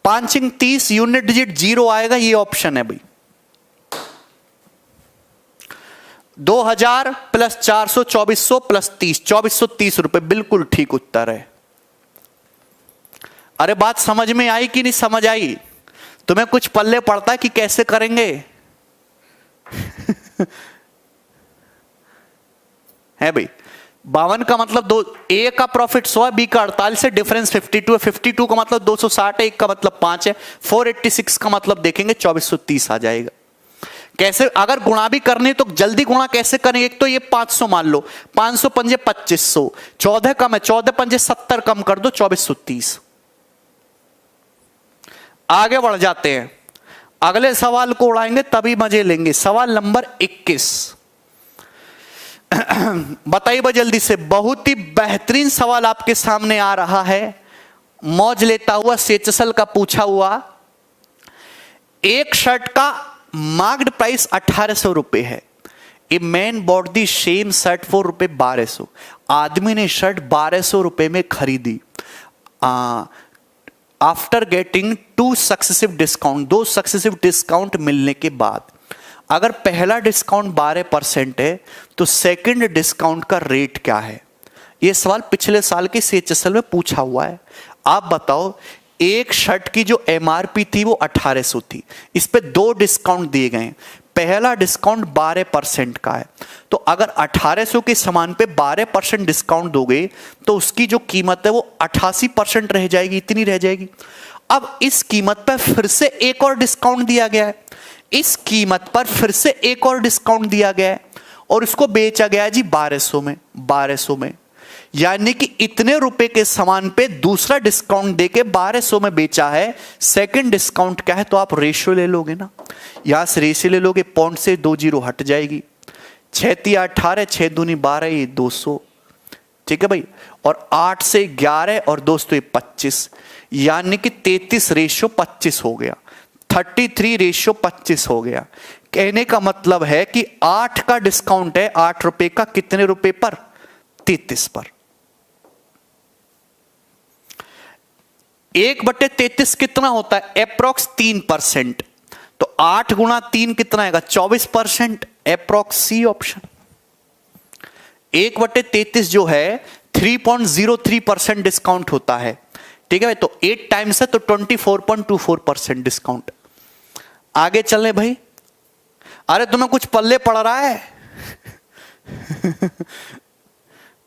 5 इंग 30, यूनिट डिजिट 0 आएगा, ये ऑप्शन है भाई। 2000 प्लस 400 2400 प्लस 30 2430 रुपए, बिल्कुल ठीक उत्तर है। अरे बात समझ में आई कि नहीं समझ आई? तुम्हें कुछ पल्ले पड़ता है कि कैसे करेंगे? है भाई। 52 का मतलब दो, ए का प्रॉफिट 100 है, बी का 48 है, डिफरेंस 52 है। 52 का मतलब 260 है, एक का मतलब 5 है। 486 का मतलब देखेंगे 2430 आ जाएगा। कैसे अगर गुणा भी करनी तो जल्दी गुणा कैसे करेंगे? एक तो ये 500 मान लो, 500 पंजे 2500, 14 कम है, 14 पंजे 70 कम कर दो, 2430। आगे बढ़ जाते हैं, अगले सवाल को उड़ाएंगे तभी मजे लेंगे। सवाल नंबर 21 बताइए भाई जल्दी से। बहुत ही बेहतरीन सवाल आपके सामने आ रहा है, मौज लेता हुआ, सेचसल का पूछा हुआ। एक शर्ट का मार्क्ड प्राइस 1800 रुपए है। A man bot the same shirt for रुपए 1200। आदमी ने शर्ट 1200 रुपए में खरीदी। After getting 2 successive discount, 2 successive discount मिलने के बाद, अगर पहला डिस्काउंट 12% है तो सेकंड डिस्काउंट का रेट क्या है? यह सवाल पिछले साल के सीएचएसएल में पूछा हुआ है। आप बताओ, एक शर्ट की जो एमआरपी थी वो 1800 थी, इस पे 2 डिस्काउंट दिए गए। पहला डिस्काउंट 12% का है, तो अगर 1800 के सामान पे 12% डिस्काउंट दोगे तो उसकी जो कीमत है वो 88% रह जाएगी, इतनी रह जाएगी। अब इस कीमत पर फिर से एक और डिस्काउंट दिया गया है, इस कीमत पर फिर से एक और डिस्काउंट दिया गया है और इसको बेचा गया है जी 1200 में, 1200 में। यानी कि इतने रुपए के सामान पे दूसरा डिस्काउंट देके 1200 में बेचा है। सेकंड डिस्काउंट क्या है? तो आप रेशियो ले लोगे ना, यहां से रेशियो ले लोगे, पॉइंट से 2 जीरो हट जाएगी। 6 तिया 18, 6 दूनी 12, ये 200, ठीक है भाई। और 8 से 11 और दोस्तों ये 25, यानी कि 33 रेशियो 25 हो गया, 33 रेशियो 25 हो गया। कहने का मतलब है कि 8 का डिस्काउंट है, 8 रुपए का, कितने रुपए पर? 33 पर। 1/33 कितना होता है? एप्रोक्स 3%। तो 8 गुणा 3 कितना आएगा? 24%, एप्रोक्स सी ऑप्शन। 1/33 जो है 3.03% डिस्काउंट होता है, ठीक है भाई। तो 8 टाइम्स है तो 24.24% डिस्काउंट। आगे चलें भाई। अरे तुम्हें कुछ पल्ले पड़ रहा है?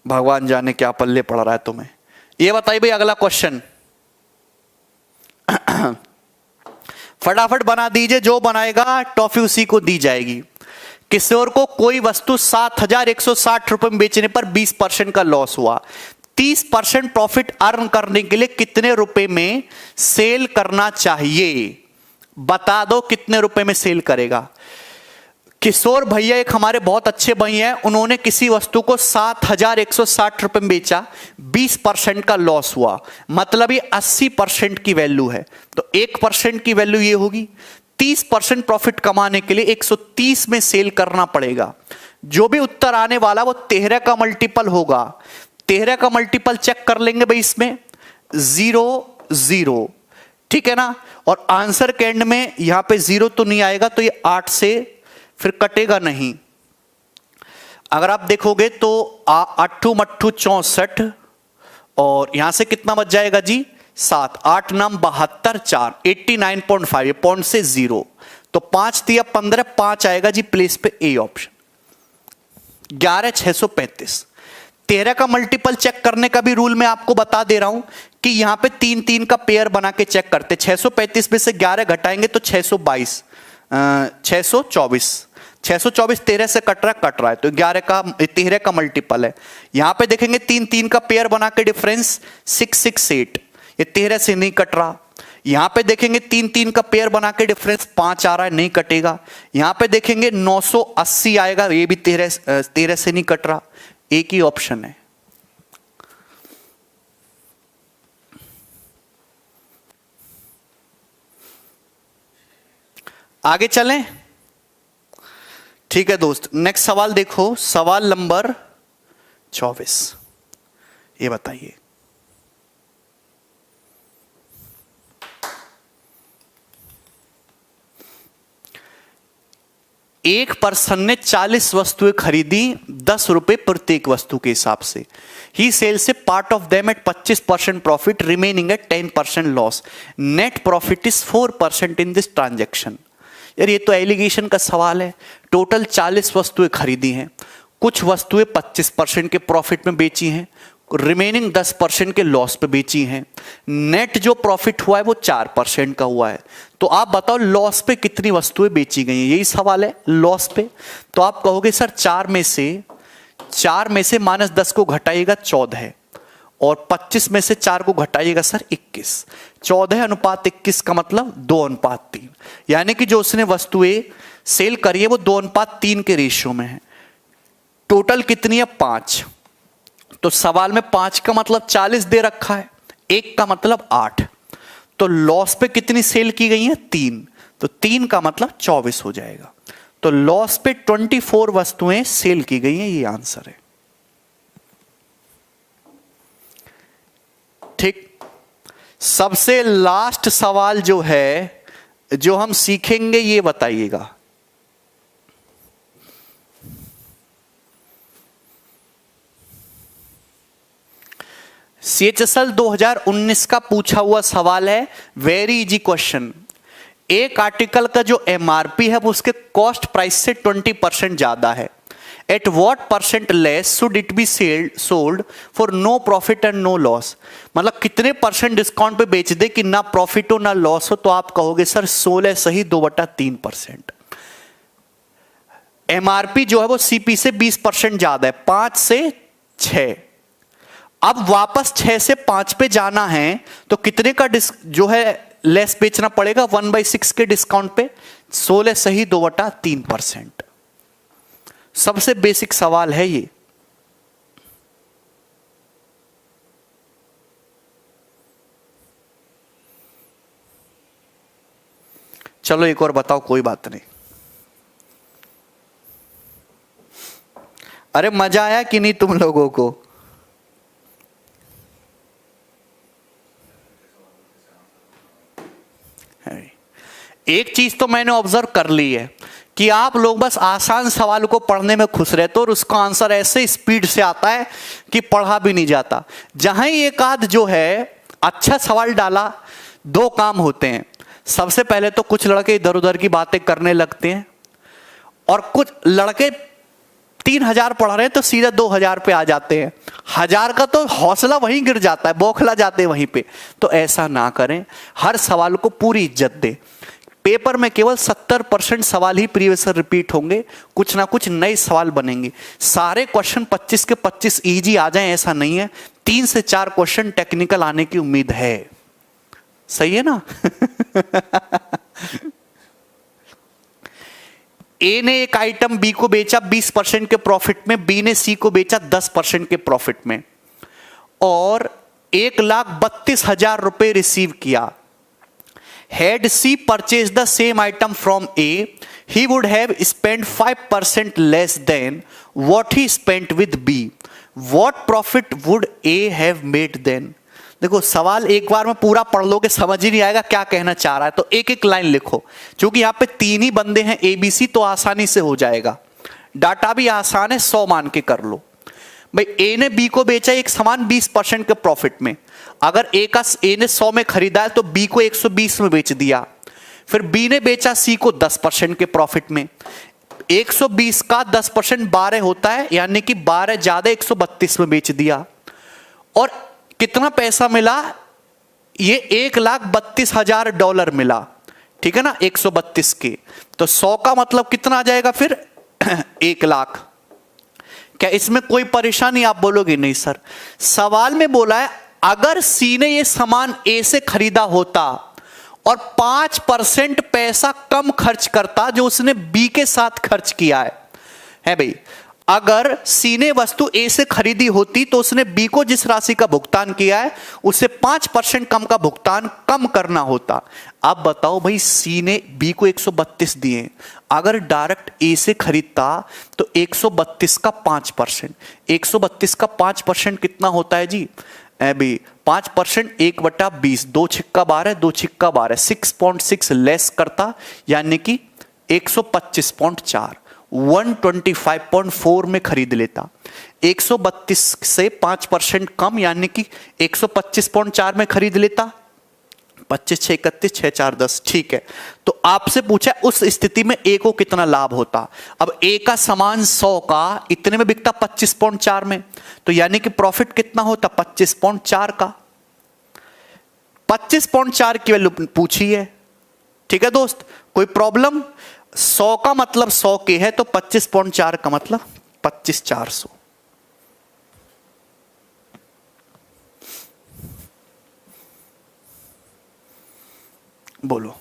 भगवान जाने क्या पल्ले पड़ रहा है तुम्हें। ये बताइए भाई, अगला क्वेश्चन फटाफट बना दीजिए, जो बनाएगा टॉफी उसी को दी जाएगी। किशोर को कोई वस्तु 7160 रुपए में बेचने पर 20% का लॉस हुआ। 30% प्रॉफिट अर्न करने के लिए कितने रुपए में सेल करना चाहिए? बता दो कितने रुपए में सेल करेगा। किशोर भैया एक हमारे बहुत अच्छे भैया हैं, उन्होंने किसी वस्तु को 7160 रुपए में बेचा, 20% का लॉस हुआ, मतलब ये 80% की वैल्यू है। तो 1% की वैल्यू ये होगी। 30% प्रॉफिट कमाने के लिए 130 में सेल करना पड़ेगा। जो भी उत्तर आने वाला वो 13 का मल्टीपल होगा। 13 का मल्टीपल चेक कर लेंगे भाई, इसमें 0 0, ठीक है ना। और आंसर के एंड में यहां पे 0 तो नहीं आएगा, तो ये 8 से फिर कटेगा नहीं। अगर आप देखोगे तो 8 मट्ठू 64 और यहां से कितना बच जाएगा जी? 7, 8 नाम 72, 4 89.5, ये पॉइंट से 0, तो 5 तिया 15, 5 आएगा जी प्लेस पे ए ऑप्शन। 11635। 13 का मल्टीपल चेक करने का भी रूल मैं आपको बता दे रहा हूं कि यहां पे 3 3 का पेयर बना के चेक करते। 635 में से 11 घटाएंगे तो 622, 624, 624 13 से कट रहा है तो 13 का मल्टीपल है। यहां पे देखेंगे 3 3 का पेयर बना के डिफरेंस 668, ये 13 से नहीं कट रहा। यहां पे देखेंगे 3 3 का पेयर बना के डिफरेंस 5 आ रहा है, नहीं कटेगा। यहां पे देखेंगे 980 आएगा, ये भी 13 से नहीं कट रहा। एक ही ऑप्शन है। आगे चलें, ठीक है दोस्त। नेक्स्ट सवाल देखो, सवाल नंबर 24। ये बताइए, एक पर्सन ने 40 वस्तुएं खरीदी 10 रुपए प्रत्येक वस्तु के हिसाब से। He sells a part of them at 25% profit, remaining at 10% loss. Net profit is 4% in this transaction. यार ये तो एलिगेशन का सवाल है। टोटल 40 वस्तुएं खरीदी हैं, कुछ वस्तुएं 25% के प्रॉफिट में बेची हैं, रिमेनिंग 10% के लॉस पे बेची हैं। नेट जो प्रॉफिट हुआ है वो 4% का हुआ है। तो आप बताओ लॉस पे कितनी वस्तुएं बेची गई हैं, यही सवाल है लॉस पे। तो आप कहोगे सर 4 में से -10 को घटाइएगा 14 है, और 25 में से 4 को घटाइएगा सर 21। 14:21 का मतलब 2:3। यानी कि जो उसने वस्तुएं सेल करी है वो 2:3 के रेशियो में है। टोटल कितनी है 5। तो सवाल में 5 का मतलब 40 दे रखा है, 1 का मतलब 8। तो लॉस पे कितनी सेल की गई है 3, तो 3 का मतलब 24 हो जाएगा। तो लॉस पे 24 वस्तुएं सेल की गई हैं, ये आंसर है। ठीक। सबसे लास्ट सवाल जो है, जो हम सीखेंगे, ये बताइएगा। CHSL 2019 का पूछा हुआ सवाल है, वेरी इजी क्वेश्चन। एक आर्टिकल का जो MRP है वो उसके कॉस्ट प्राइस से 20% ज्यादा है। At what percent less should it be sold for no profit and no loss. मतलब कितने परसेंट डिस्काउंट पे बेच दे कि ना प्रॉफिट हो ना लॉस हो। तो आप कहोगे सर 16 सही 2/3%। MRP जो है वो CP से 20% ज्यादा है, 5 से 6। अब वापस 6 से 5 पे जाना है तो कितने का जो है लेस बेचना पड़ेगा 1/6 के डिस्काउंट पे। 16 सही 2/3%। सबसे बेसिक सवाल है ये। चलो एक और बताओ, कोई बात नहीं। अरे मजा आया कि नहीं तुम लोगों को? एक चीज तो मैंने ऑब्जर्व कर ली है कि आप लोग बस आसान सवाल को पढ़ने में खुश रहते हो और उसका आंसर ऐसे स्पीड से आता है कि पढ़ा भी नहीं जाता। जहां ही एक आध जो है अच्छा सवाल डाला, 2 काम होते हैं। सबसे पहले तो कुछ लड़के इधर उधर की बातें करने लगते हैं, और कुछ लड़के 3000 पढ़ रहे हैं तो सीधा 2000 पे आ जाते हैं। 1000 का तो हौसला वहीं गिर जाता है, बौखला जाते हैं वहीं पे। तो ऐसा ना करें, हर सवाल को पूरी इज्जत दें। पेपर में केवल 70% सवाल ही प्रीवियस रिपीट होंगे, कुछ ना कुछ नए सवाल बनेंगे। सारे क्वेश्चन 25 के 25 इजी आ जाएं ऐसा नहीं है। 3 से 4 क्वेश्चन टेक्निकल आने की उम्मीद है। सही है ना? ए ने एक आइटम बी को बेचा 20% के प्रॉफिट में, बी ने सी को बेचा 10% के प्रॉफिट में, और 1,32,000 रुपए रिसीव किया। Had C purchased the same item from A, he would have spent 5% less than what he spent with B. What profit would A have made then? देखो सवाल एक बार में पूरा पढ़ लोगे समझ ही नहीं आएगा क्या कहना चाह रहा है, तो एक एक लाइन लिखो। क्योंकि यहाँ पे 3 ही बंदे हैं ABC, तो आसानी से हो जाएगा। डाटा भी आसान है, 100 मान के कर लो। भाई ए ने बी को बेचा एक सामान 20% के प्रॉफिट में। अगर ए ने 100 में खरीदा है तो बी को 120 में बेच दिया। फिर बी ने बेचा सी को 10% के प्रॉफिट में। 120 का 10% 12 होता है, यानी कि 12 ज्यादा 132 में बेच दिया। और कितना पैसा मिला? ये $1,32,000 मिला। ठीक है ना, 132 के। तो 100 का मतलब कितना आ जाएगा फिर? 1 लाख। क्या इसमें कोई परेशानी? आप बोलोगे नहीं सर, सवाल में बोला है अगर सी ने ये सामान ए से खरीदा होता और 5% पैसा कम खर्च करता जो उसने बी के साथ खर्च किया है भाई। अगर सी ने वस्तु ए से खरीदी होती तो उसने बी को जिस राशि का भुगतान किया है उसे 5% कम का भुगतान कम करना होता। अब बताओ भाई, सी ने बी को 132 दिए, अगर डायरेक्ट ए से खरीदता तो 132 का 5%, 132 का 5% कितना होता है जी? अभी 5% 1/20, 2 छिक्का 12, 2 छिक्का 12, 6.6 लेस करता, यानी कि 125.4, 125.4 में खरीद लेता। 132 से 5% कम यानी कि 125.4 में खरीद लेता। 25 6 31 6 4 10, ठीक है। तो आपसे पूछा उस स्थिति में ए को कितना लाभ होता। अब ए का सामान 100 का इतने में बिकता 25.4 में, तो यानी कि प्रॉफिट कितना होता? 25.4 का। 25.4 की वैल्यू पूछी है, ठीक है दोस्त, कोई प्रॉब्लम? 100 का मतलब 100 के है, तो 25.4 का मतलब 25,400। बोलो,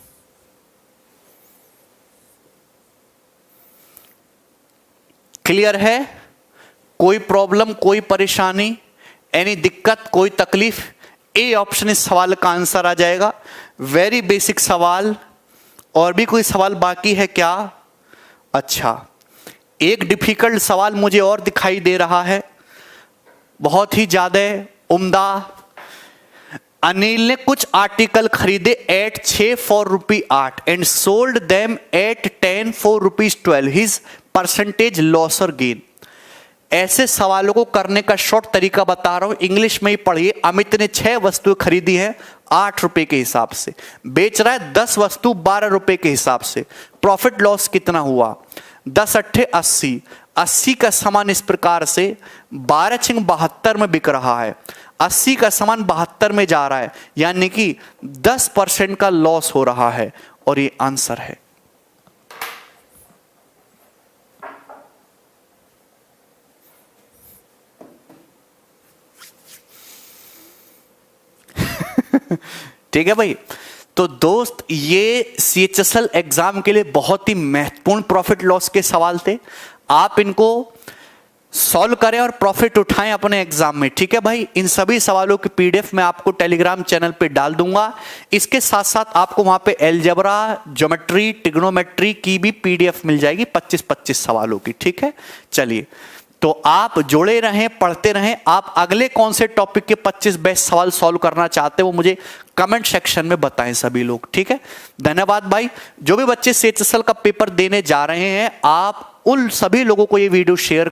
क्लियर है? कोई प्रॉब्लम, कोई परेशानी, एनी दिक्कत, कोई तकलीफ? ए ऑप्शन इस सवाल का आंसर आ जाएगा। वेरी बेसिक सवाल। और भी कोई सवाल बाकी है क्या? अच्छा, एक डिफिकल्ट सवाल मुझे और दिखाई दे रहा है, बहुत ही ज्यादा उम्दा। अनिल ने कुछ आर्टिकल खरीदे at 6 for ₹8 and sold them at 10 for ₹12, his percentage loss और गेन। ऐसे सवालों को करने का शॉर्ट तरीका बता रहा हूं, इंग्लिश में ही पढ़िए। अमित ने 6 वस्तुएं खरीदी हैं 8 रुपए के हिसाब से, बेच रहा है 10 वस्तु 12 रुपए के हिसाब से। प्रॉफिट लॉस कितना हुआ? 10 8 80, 80 का सामान इस प्रकार से 12 6 72 में बिक रहा है। 80 का सामान 72 में जा रहा है, यानी कि 10% का लॉस हो रहा है, और ये आंसर है। ठीक है भाई। तो दोस्त, ये CHSL एग्जाम के लिए बहुत ही महत्वपूर्ण प्रॉफिट लॉस के सवाल थे। आप इनको सॉल्व करें और प्रॉफिट उठाएं अपने एग्जाम में, ठीक है भाई। इन सभी सवालों की PDF मैं आपको टेलीग्राम चैनल पे डाल दूंगा। इसके साथ साथ आपको वहां पे अलजेब्रा, ज्योमेट्री, ट्रिग्नोमेट्री की भी PDF मिल जाएगी 25-25 सवालों की, ठीक है। चलिए, तो आप जुड़े रहें, पढ़ते रहें। आप अगले कौन से टॉपिक के 25 बेस्ट सवाल सॉल्व करना चाहते हैं वो मुझे कमेंट सेक्शन में बताएं सभी लोग, ठीक है। धन्यवाद भाई। जो भी बच्चे CHSL का पेपर देने जा रहे हैं, आप उन सभी लोगों को ये वीडियो शेयर